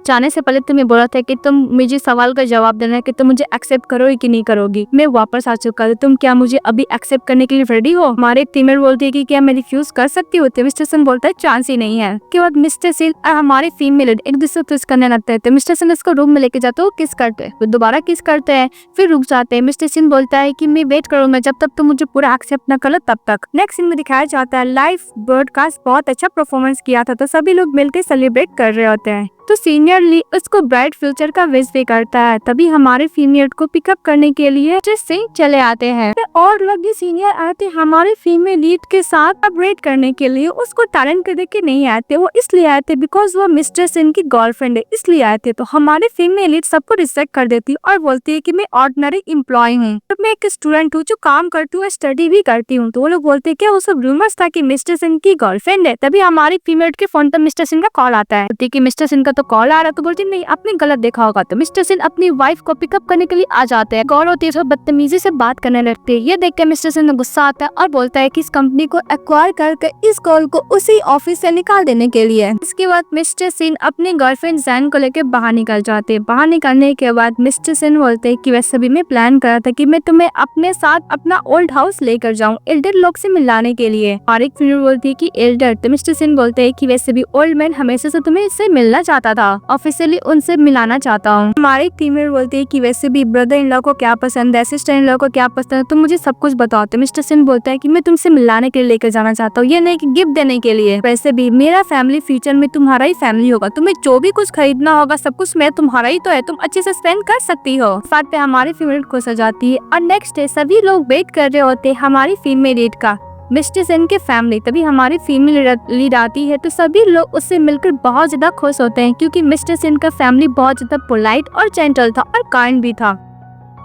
जाने से पहले तुम्हें बोला था कि तुम मुझे सवाल का जवाब देना है कि तुम मुझे एक्सेप्ट करोगी कि नहीं करोगी। मैं वापस आ चुका हूँ, तुम क्या मुझे अभी एक्सेप्ट करने के लिए रेडी हो? हमारे फीमेल बोलती है कि क्या मैं रिफ्यूज कर सकती हूँ? मिस्टर सन बोलता है चांस ही नहीं है। उसके बाद मिस्टर सन और हमारे फीमेल एक दूसरे को किस करने लगते हैं। मिस्टर सन इसको रूम में लेके जाते हो, किस करते हैं, दोबारा किस करते हैं, फिर रुक जाते हैं। मिस्टर सन बोलता है कि मैं वेट करूंगा जब तक तुम मुझे पूरा एक्सेप्ट न कर लो तब तक। नेक्स्ट सीन में दिखाया जाता है लाइव ब्रॉडकास्ट बहुत अच्छा परफॉर्मेंस किया था, तो सभी लोग मिलकर सेलिब्रेट कर रहे होते हैं। तो सीनियर ली उसको ब्राइट फ्यूचर का विश भी करता है। तभी हमारे फीमेल को पिकअप करने के लिए से चले आते हैं और लोग भी सीनियर आते हमारे फीमेल लीड के साथ अपग्रेड करने के लिए। उसको टैलेंट के देख के नहीं आते, वो इसलिए आते बिकॉज वो मिस्टर सिन की गर्लफ्रेंड है, इसलिए आते। तो हमारे फीमेल लीड सबको रिस्पेक्ट कर देती और बोलती है कि मैं ऑर्डिनरी एम्प्लॉय हूँ, तो मैं एक स्टूडेंट हूँ जो काम करती हूँ, स्टडी भी करती हूँ। तो वो लोग बोलते हैं क्या वो सब रूमर्स था कि मिस्टर सिन की गर्लफ्रेंड है। तभी हमारी फीमेल के फोन पर मिस्टर सिन का कॉल आता है कि मिस्टर सिन का तो कॉल आ रहा, तो बोलती नहीं आपने गलत देखा होगा। तो मिस्टर सिन अपनी वाइफ को पिकअप करने के लिए आ जाते हैं। गौर होती है तो बदतमीजी से बात करने लगते हैं। ये देख के मिस्टर सिन में गुस्सा आता है और बोलता है कि इस कंपनी को एक्वायर करके इस कॉल को उसी ऑफिस से निकाल देने के लिए। इसके बाद मिस्टर सिन अपनी गर्लफ्रेंड जैन को लेकर बाहर निकल जाते हैं। बाहर निकलने के बाद मिस्टर सिन बोलते हैं कि वैसे भी मैं प्लान करा था कि मैं तुम्हें अपने साथ अपना ओल्ड हाउस लेकर जाऊं एल्डर लोग से मिलाने के लिए। और एक फीमेल बोलती है कि एल्डर। तो मिस्टर सिन बोलते हैं कि वैसे भी ओल्ड मैन हमेशा से तुम्हें इससे मिलना चाहता था, ऑफिशियली उनसे मिलाना चाहता हूँ। हमारी फीमेल बोलती है कि वैसे भी ब्रदर इन लॉ को क्या पसंद है, सिस्टर इन लॉ को क्या पसंद है, तुम मुझे सब कुछ बताओ। तो मिस्टर सिन बोलता है कि मैं तुमसे मिलाने के लिए लेकर जाना चाहता हूँ, ये नहीं कि गिफ्ट देने के लिए। वैसे भी मेरा फैमिली फ्यूचर में तुम्हारा ही फैमिली होगा, तुम्हें जो भी कुछ खरीदना होगा सब कुछ मैं तुम्हारा ही तो है, तुम अच्छे से स्पेंड कर सकती हो। साथ पे हमारी फीमेल खुश हो जाती है और नेक्स्ट डे सभी लोग वेट कर रहे होते हैं हमारी फीमेल लीड का, मिस्टर सेन के फैमिली। तभी हमारी फीमेल लीड आती है तो सभी लोग उससे मिलकर बहुत ज्यादा खुश होते हैं क्योंकि मिस्टर सेन का फैमिली बहुत ज्यादा पोलाइट और जेंटल था और काइंड भी था।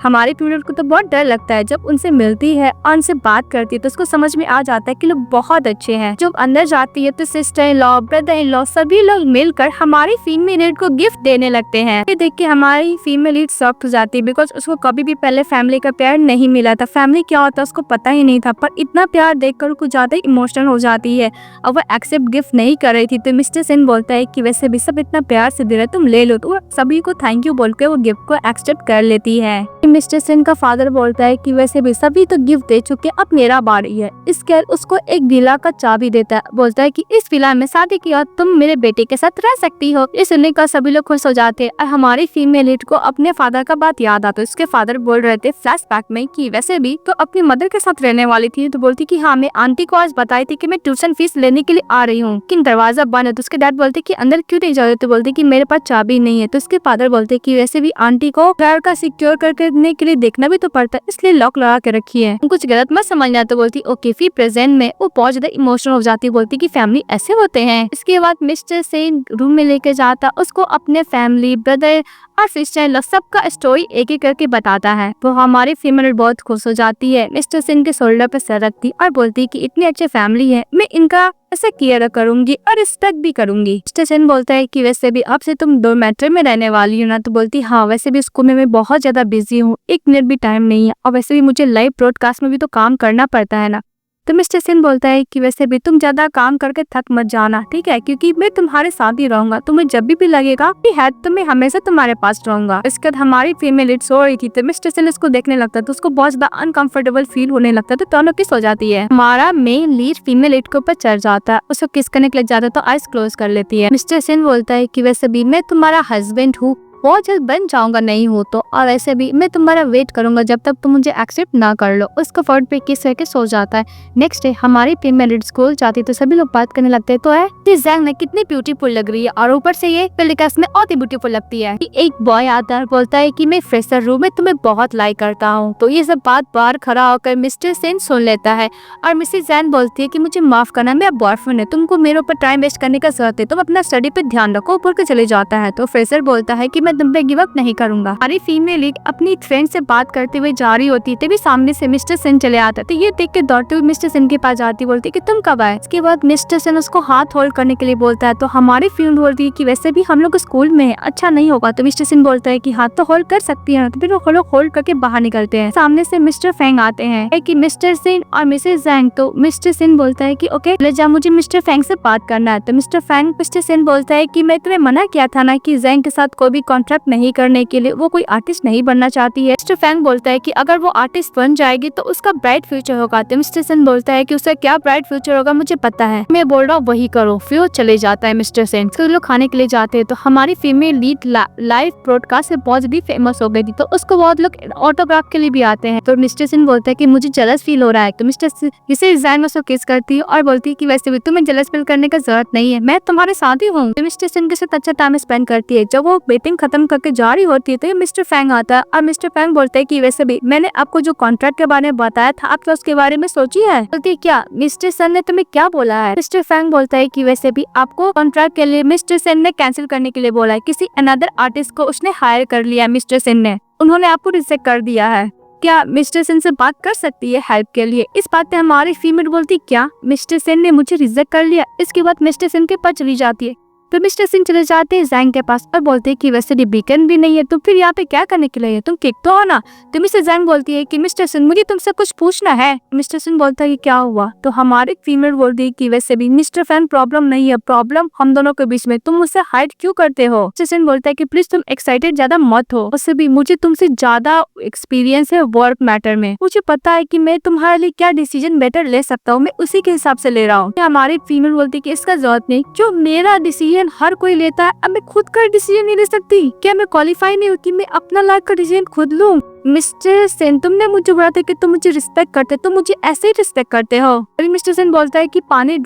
हमारी फीमेल को तो बहुत डर लगता है जब उनसे मिलती है और उनसे बात करती है तो उसको समझ में आ जाता है कि लोग बहुत अच्छे हैं। जब अंदर जाती है तो sister in law, brother in law सभी लोग मिलकर हमारी फीमेल लीड को गिफ्ट देने लगते हैं। ये देख के हमारी फीमेल लीड शॉक्ड हो जाती है बिकॉज उसको कभी भी पहले फैमिली का प्यार नहीं मिला था, फैमिली क्या होता है उसको पता ही नहीं था। पर इतना प्यार देखकर कुछ ज्यादा इमोशनल हो जाती है और वो एक्सेप्ट गिफ्ट नहीं कर रही थी। तो मिस्टर सेन बोलता है कि वैसे भी सब इतना प्यार से दे रहे तुम ले लो, तो सभी को थैंक यू बोल के वो गिफ्ट को एक्सेप्ट कर लेती है। मिस्टर सेन का फादर बोलता है कि वैसे भी सभी तो गिफ्ट दे चुके, अब मेरा बारी है। इसके उसको एक विला का चाबी देता है, बोलता है कि इस विला में शादी किया तुम मेरे बेटे के साथ रह सकती हो। इस सुनने का सभी लोग खुश हो जाते हैं और हमारी फीमेल लीड को अपने फादर का बात याद आता है। उसके फादर बोल रहे थे फ्लैशबैक में कि वैसे भी तो अपनी मदर के साथ रहने वाली थी। तो बोलती कि हाँ मैं आंटी को आज बताई थी कि मैं ट्यूशन फीस लेने के लिए आ रही हूँ, लेकिन दरवाजा बंद है। तो उसके डैड बोलते कि अंदर क्यों नहीं जाते, तो बोलते कि मेरे पास चाबी नहीं है। तो उसके फादर बोलते कि वैसे भी आंटी को घर का सिक्योर करने के लिए देखना भी तो पड़ता है, इसलिए लॉक लगा के रखी है, कुछ गलत मत समझना। तो बोलती ओके। फिर प्रेजेंट में वो बहुत ज्यादा इमोशनल हो जाती, बोलती कि फैमिली ऐसे होते हैं। इसके बाद मिस्टर सेन रूम में लेके जाता, उसको अपने फैमिली, ब्रदर और सिस्टर सबका स्टोरी एक एक करके बताता है। वो हमारी फीमेल बहुत खुश हो जाती है, मिस्टर सेन के शोल्डर पे सर रखती और बोलती कि इतनी अच्छी फैमिली है, मैं इनका ऐसे केयर करूंगी और रिस्पेक्ट भी करूंगी। मिस्टर सेन बोलता है कि वैसे भी अब से तुम डॉर्मेट्री में रहने वाली हो ना। तो बोलती हाँ वैसे भी स्कूल में मैं बहुत ज्यादा बिजी हूँ, एक मिनट भी टाइम नहीं है, और वैसे भी मुझे लाइव ब्रॉडकास्ट में भी तो काम करना पड़ता है ना। तो मिस्टर सेन बोलता है कि वैसे भी तुम ज्यादा काम करके थक मत जाना, ठीक है, क्योंकि मैं तुम्हारे साथ ही रहूंगा, तुम्हें जब भी लगेगा कि है तो मैं हमेशा तुम्हारे पास रहूंगा। इसके बाद हमारी फीमेल लीड सो रही थी तो मिस्टर सेन इसको देखने लगता तो उसको बहुत ज्यादा अनकंफर्टेबल फील होने लगता तो दोनों किस हो जाती है। हमारा मेन लीड फीमेल लीड के ऊपर चढ़ जाता है, उसको किस करने के लग जाता तो आइज क्लोज कर लेती है। मिस्टर सेन बोलता है कि वैसे भी मैं तुम्हारा हस्बैंड हूँ बहुत जल्द बन जाऊंगा नहीं हो तो, और ऐसे भी मैं तुम्हारा वेट करूंगा जब तक तुम मुझे एक्सेप्ट ना कर लो। उसका फर्ड पे किस करके सो जाता है। नेक्स्ट डे हमारी फीमेल स्कूल जाती तो सभी लोग बात करने लगते हैं, तो है जैंग ने कितनी ब्यूटीफुल लग रही है, और ऊपर से ये पेलिकस में और भी ब्यूटीफुल लगती है। एक बॉय आता है बोलता है कि मैं फ्रेशर रूम में तुम्हें बहुत लाइक करता हूँ। तो ये सब बात बाहर खड़ा होकर मिस्टर सेन सुन लेता है, और मिसेस जैन बोलती है कि मुझे माफ करना, मेरा बॉयफ्रेंड है, तुमको मेरे ऊपर टाइम वेस्ट करने का जरूरत है, तुम अपना स्टडी पे ध्यान रखो। ऊपर के चले जाता है। तो फ्रेशर बोलता है कि मैं तुम पे गिव अप नहीं करूंगा। हमारी फीमेल लीड अपनी फ्रेंड से बात करते हुए जा रही होती है, तभी सामने से मिस्टर सेन चले आता है। तो ये देख के दौड़ते हुए मिस्टर सेन के पास जाती, बोलती है कि तुम कब आए। इसके बाद मिस्टर सेन उसको हाथ होल्ड करने के लिए बोलता है। तो हमारी फीमेल बोलती है कि वैसे भी हम लोग स्कूल में है, अच्छा नहीं होगा। तो मिस्टर सेन बोलता है कि हाथ तो होल्ड कर सकती है। तो फिर वो लोग होल्ड करके बाहर निकलते हैं। सामने से मिस्टर फैंग आते हैं कि मिस्टर सेन और मिसेस जैंग। तो मिस्टर सेन बोलता है कि ओके ले जा, मुझे मिस्टर फैंग से बात करना है। तो मिस्टर फैंग मिस्टर सेन बोलता है कि मैं तुम्हें मना किया था ना कि जैंग के साथ कोई भी कॉन्ट्रैक्ट नहीं करने के लिए, वो कोई आर्टिस्ट नहीं बनना चाहती है। मिस्टर फैंग बोलता है कि अगर वो आर्टिस्ट बन जाएगी तो उसका ब्राइट फ्यूचर होगा। तो मिस्टर सेन बोलता है कि उसका क्या ब्राइट फ्यूचर होगा मुझे पता है, मैं बोल रहा हूँ वही करो। फिर वो चले जाता है मिस्टर सेन। तो लोग खाने के लिए जाते हैं। तो हमारी फीमेल लीड लाइव ब्रॉडकास्ट से बहुत भी फेमस हो गई थी, तो उसको बहुत लोग ऑटोग्राफ के लिए भी आते हैं। तो मिस्टर सेन बोलता है कि मुझे जेलस फील हो रहा है। तो मिस्टर इसे जैन उसको किस करती है और बोलती है कि वैसे भी तुम्हें जेलस फील करने का जरूरत नहीं है, मैं तुम्हारे साथ ही हूँ। तो मिस्टर सेन के साथ अच्छा टाइम स्पेंड करती है। जब वो मीटिंग खत्म करके जा रही होती है तो मिस्टर फैंग आता है, और मिस्टर फैंग बोलता है कि वैसे भी मैंने आपको जो कॉन्ट्रैक्ट के बारे में बताया था, आप उसके बारे में सोची है। बोलती है क्या मिस्टर सेन ने तुम्हें क्या बोला है। मिस्टर फैंग बोलता है कि वैसे भी आपको कॉन्ट्रैक्ट के लिए मिस्टर सेन ने कैंसिल करने के लिए बोला है, किसी अनदर आर्टिस्ट को उसने हायर कर लिया है। मिस्टर सेन ने, उन्होंने आपको रिजेक्ट कर दिया है। क्या मिस्टर सेन से बात कर सकती है हेल्प के लिए। इस बात पे हमारी फीमेल बोलती क्या मिस्टर सेन ने मुझे रिजेक्ट कर लिया। इसके बाद मिस्टर सेन के पास चली जाती है। तो मिस्टर सिंह चले जाते हैं जैंग के पास और बोलते हैं कि वैसे बीकन भी नहीं है, तो फिर यहाँ पे क्या करने के लिए है, तुम किक तो हो ना। तो मिस्टर जैंग बोलती है कि मिस्टर सिंह मुझे तुमसे कुछ पूछना है। मिस्टर सिंह बोलता है कि क्या हुआ। तो हमारे फीमेल बोलती है कि वैसे भी मिस्टर फैन प्रॉब्लम नहीं है, प्रॉब्लम हम दोनों के बीच में, तुम मुझसे हाइड क्यों करते हो। मिस्टर सिंह बोलता है कि प्लीज तुम एक्साइटेड ज्यादा मत हो, वैसे भी मुझे तुमसे ज्यादा एक्सपीरियंस है वर्क मैटर में, मुझे पता है कि मैं तुम्हारे लिए क्या डिसीजन बेटर ले सकता हूँ, मैं उसी के हिसाब से ले रहा हूँ। हमारी फीमेल बोलती है कि इसका जरूरत नहीं, जो मेरा डिसीजन हर कोई लेता है, अब मैं खुद का डिसीजन नहीं ले सकती। क्या मैं क्वालिफाई नहीं होती मैं अपना लाइफ का डिसीजन खुद लूं। मिस्टर सेन तुमने मुझे बोला था कि तुम मुझे रिस्पेक्ट करते, तुम मुझे ऐसे ही रिस्पेक्ट करते हो। अभी मिस्टर सेन बोलता है कि पानी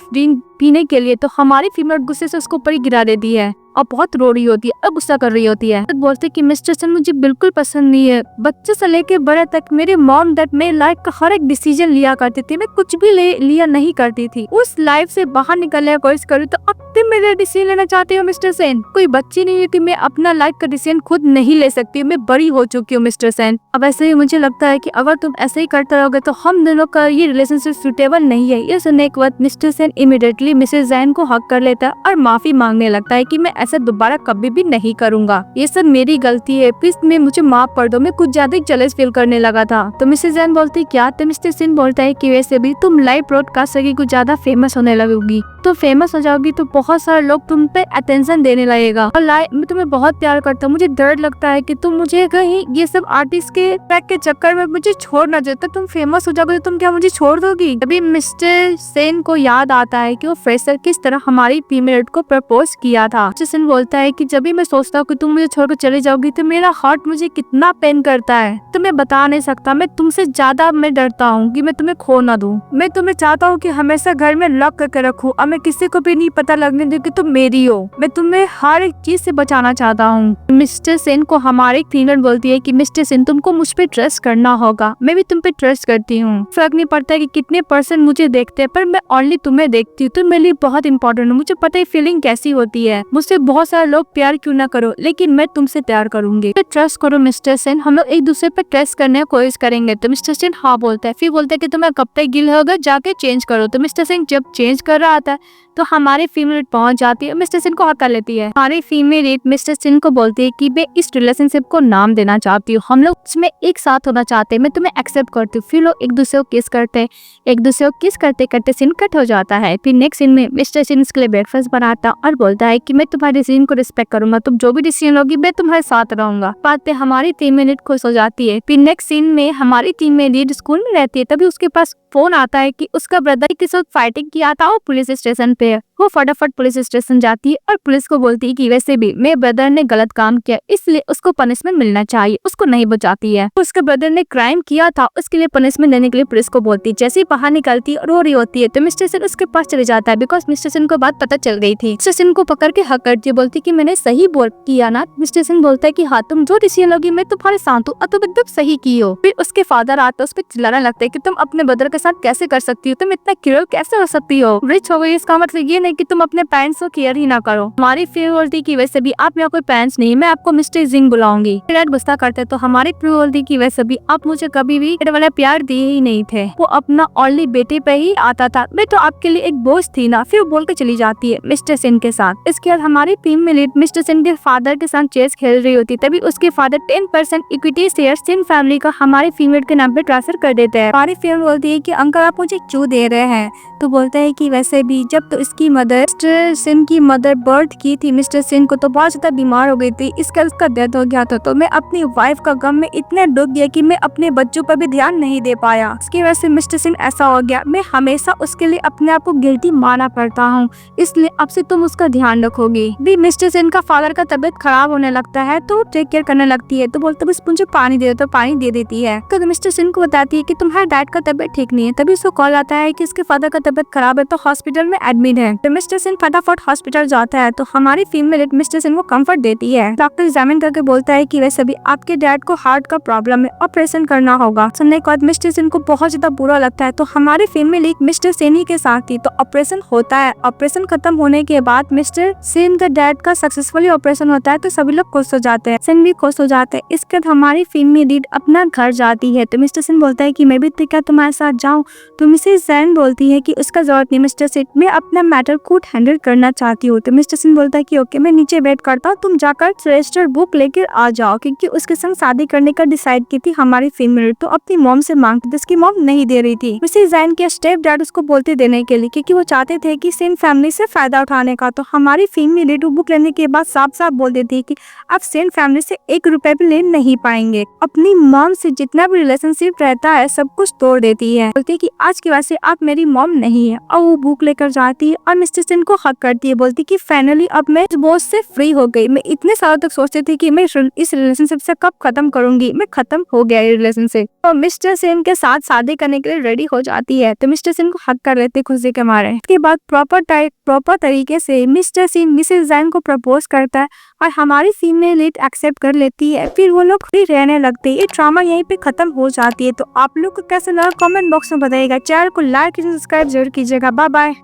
पीने के लिए। तो हमारी फीमेल गुस्से से उसको ऊपर ही गिरा देती है और बहुत रो रही होती है और गुस्सा कर रही होती है। तो बोलते कि मिस्टर सेन मुझे बिल्कुल पसंद नहीं है, बच्चे से लेके बड़े तक मेरे मॉम डैड मेरी लाइफ का हर एक डिसीजन लिया करती थी, मैं कुछ भी लिया नहीं करती थी, उस लाइफ से बाहर निकलने का कोशिश करूँ। तो अब तुम मेरा डिसीजन लेना चाहते हो मिस्टर सेन। कोई बच्ची नहीं है कि मैं अपना लाइफ का डिसीजन खुद नहीं ले सकती, मैं बड़ी हो चुकी हूँ मिस्टर सेन। अब ऐसे ही मुझे लगता है कि अगर तुम ऐसे ही करते रहोगे तो हम दोनों का ये रिलेशनशिप सुटेबल नहीं है। ये सुनने के बाद mister Sen immediately Mrs Jain को हक कर लेता है और माफी मांगने लगता है कि मैं ऐसा दोबारा कभी भी नहीं करूंगा, ये सब मेरी गलती है, प्लीज में मुझे माफ कर दो, मैं कुछ ज्यादा जेलस फील करने लगा था। तो मिसेस जैन बोलती क्या। तो मिस्टर सेन बोलता है कि वैसे भी तुम लाइव ब्रॉडकास्ट से कुछ ज्यादा फेमस होने लगोगी, तो फेमस हो जाओगी तो बहुत सारे लोग तुम पे अटेंशन देने लगेगा, और मैं तुम्हें बहुत प्यार करता हूँ, मुझे डर लगता है कि तुम मुझे कहीं ये सब आर्टिस्ट के ट्रैक के चक्कर में मुझे छोड़ ना जाए। तो तुम फेमस हो जाओगे तो तुम क्या मुझे छोड़ दोगी। अभी मिस्टर सेन को याद आता है कि वो फ्रेशर किस तरह हमारी फीमेल को प्रपोज किया था। मिस्टर सेन बोलता है कि जब भी मैं सोचता हूँ कि तुम मुझे छोड़कर चले जाओगी तो मेरा हार्ट मुझे कितना पेन करता है, तो मैं बता नहीं सकता। मैं तुमसे ज्यादा मैं डरता हूँ कि मैं तुम्हें खो ना दूं। मैं तुम्हें चाहता हूँ कि हमेशा घर में लॉक करके रखूं और मैं किसी को भी नहीं पता लगने दूं कि तुम मेरी हो। मैं तुम्हें हर एक चीज से बचाना चाहता हूँ। मिस्टर सेन को हमारी फीमेल बोलती है कि मिस्टर सेन तुमको मुझ पे ट्रस्ट करना होगा, मैं भी तुम पे ट्रस्ट करती हूँ। फर्क नहीं पड़ता कि कितने पर्सन मुझे देखते हैं, पर मैं ओनली तुम्हें देखती हूँ, तुम मेरे लिए बहुत इंपॉर्टेंट हो। मुझे पता है फीलिंग कैसी होती है, मुझसे बहुत सारे लोग प्यार क्यों ना करो, लेकिन मैं तुमसे प्यार करूंगी। ट्रस्ट करो मिस्टर सेन, हम लोग एक दूसरे पे ट्रस्ट करने की कोशिश करेंगे। तो मिस्टर सेन हाँ बोलता है। फिर बोलता है कि तुम्हें कब तक गिल होगा, जाके चेंज करो। तो मिस्टर सेन जब चेंज कर रहा था तो हमारी फीमेल पहुंच जाती है, मिस्टर सेन को हक कर लेती है। हमारी फीमेल मिस्टर सेन को बोलती है कि मैं इस रिलेशनशिप को नाम देना चाहती हूँ, हम लोग इसमें एक साथ होना चाहते हैं, मैं तुम्हें एक्सेप्ट करती हूँ। फिर लोग एक दूसरे को किस करते हैं, एक दूसरे को किस करते करते सीन कट हो जाता है। फिर नेक्स्ट सीन में मिस्टर सेन इसके लिए ब्रेकफास्ट बनाता और बोलता है कि मैं तुम्हारे डिसीजन को रिस्पेक्ट करूंगा, तुम जो भी डिसीजन लोगी मैं तुम्हारे साथ रहूंगा। बात पे हमारी फीमेल खुश हो जाती है। फिर नेक्स्ट सीन में हमारी फीमेल स्कूल में रहती है, तभी उसके पास फोन आता है कि उसका ब्रदर किसी वक्त फाइटिंग किया था वो पुलिस स्टेशन पे। वो फटाफट पुलिस स्टेशन जाती है और पुलिस को बोलती है कि वैसे भी मेरे ब्रदर ने गलत काम किया, इसलिए उसको पनिशमेंट मिलना चाहिए, उसको नहीं बचाती है। उसके ब्रदर ने क्राइम किया था, उसके लिए पनिशमेंट देने के लिए पुलिस को बोलती है। जैसे ही बाहर निकलती रो रही होती है तो मिस्टर सेन उसके पास चले जाता है, बिकॉज मिस्टर सेन को बात पता चल गई थी। मिस्टर सेन को पकड़ के हक करती है, बोलती कि मैंने सही बोल किया ना। मिस्टर सेन बोलता है कि हाँ, तुम जो डिसीजन लोगी मैं तुम्हारे साथ हूँ और तुम एकदम सही की हो। फिर उसके फादर आता है, उस पर चिल्लाने लगता है कि तुम अपने ब्रदर के साथ कैसे कर सकती हो, तुम इतना क्रूर कैसे हो सकती हो, रिच हो गई, इसका मतलब ये नहीं कि तुम अपने पेरेंट्स को केयर ही ना करो। हमारी प्योरिटी की वजह से भी आप मेरा कोई पेरेंट्स नहीं, मैं आपको मिस्टर जिंग बुलाऊंगी। डैड गुस्सा करते तो हमारी प्योरिटी की वजह से भी आप मुझे कभी भी वाला प्यार दिए ही नहीं थे, वो अपना ओनली बेटे पे ही आता था, मैं तो आपके लिए एक बोझ थी ना। फिर बोल के चली जाती है मिस्टर सेन के साथ। इसके बाद हमारी टीम में लीड मिस्टर सेन के फादर के साथ चेस खेल रही होती, तभी उसके father 10% equity share Sen family का हमारे फीमेल के नाम पे ट्रांसफर कर देते हैं। हमारी फीमेल बोलती है कि अंकल आप मुझे क्यों दे रहे हैं, तो बोलता है कि वैसे भी जब तो इसकी मदर मिस्टर सेन की मदर बर्थ की थी मिस्टर सेन को, तो बहुत ज्यादा बीमार हो गई थी, इसका उसका डेथ हो गया था, तो मैं अपनी वाइफ का गम में इतने डूब गया कि मैं अपने बच्चों पर भी ध्यान नहीं दे पाया। इसकी वजह से मिस्टर सेन ऐसा हो गया, मैं हमेशा उसके लिए अपने आप को गिल्टी माना करता हूँ, इसलिए अब से तुम उसका ध्यान रखोगी। भी मिस्टर सेन का फादर का तबीयत खराब होने लगता है तो टेक केयर करने लगती है, तो बोलते बस मुझे पानी दे दो, तो पानी दे देती है। तो मिस्टर सेन को बताती है कि तुम्हारे डैड का तबीयत ठीक नहीं है, तभी उसको कॉल आता है कि इसके फादर का तबीयत खराब है तो हॉस्पिटल में एडमिट है। तो मिस्टर सेन फटाफट हॉस्पिटल जाता है, तो हमारी फीमेल मिस्टर सेन को कंफर्ट देती है। डॉक्टर एग्जामिन करके बोलता है कि वैसे भी आपके डैड को हार्ट का प्रॉब्लम है, ऑपरेशन करना होगा। सुनने के बाद मिस्टर सेन को बहुत ज्यादा बुरा लगता है, तो हमारी फीमेल मिस्टर सेन ही के साथ थी, तो ऑपरेशन होता है। ऑपरेशन खत्म होने के बाद मिस्टर सेन का डैड का सक्सेसफुली ऑपरेशन होता है, तो सभी लोग खुश हो जाते हैं, सेन भी खुश हो जाते हैं। इसके बाद हमारी फीमेल लीड अपना घर जाती है, तो मिस्टर सेन बोलता है कि मैं भी क्या तुम्हारे साथ जाऊं, तो मिसेस जैन बोलती है कि उसका जरूरत नहीं मिस्टर सेन, मैं अपना मैटर खुद हैंडल करना चाहती हूँ। तो मिस्टर सेन बोलता है कि ओके, मैं नीचे वेट करता हूँ, तुम जाकर रजिस्टर बुक लेकर आ जाओ, क्योंकि उसके संग शादी करने का डिसाइड की थी हमारी फीमेल, तो अपनी मॉम से मांगती थी, उसकी मॉम नहीं दे रही थी। मिसेस जैन के स्टेप डैड उसको बोलते देने के लिए, क्योंकि वो चाहते थे कि सेन फैमिली से फायदा उठाने का। तो हमारी फीमेल लीड बुक लेने के बाद साफ साफ बोल देती है कि आप सेन फैमिली से 1 रुपए भी ले नहीं पाएंगे। अपनी मॉम से जितना भी रिलेशनशिप रहता है सब कुछ तोड़ देती है, बोलती है कि आज की वजह से आप मेरी मॉम नहीं है, और वो बुक लेकर जाती है और मिस्टर सेन को हक करती है, बोलती कि फाइनली अब मैं इस बोझ से फ्री हो गई। मैं इतने सालों तक सोचती थी कि मैं इस रिलेशनशिप से कब खत्म करूंगी, मैं खत्म हो गया ये रिलेशनशिप। तो मिस्टर सेन के साथ शादी करने के लिए रेडी हो जाती है, तो मिस्टर सेन को हक कर लेते खुशी के मारे। इसके बाद प्रॉपर तरीके से मिस्टर सेन मिसेस जैन को प्रपोज करता है और हमारी फीमेल लीड एक्सेप्ट कर लेती है, फिर वो लोग फ्री रहने लगते हैं। ये ड्रामा यहीं पे खत्म हो जाती है। तो आप लोग को कैसा लगा कमेंट बॉक्स में बताइएगा। चैनल को लाइक सब्सक्राइब जरूर कीजिएगा। Bye bye.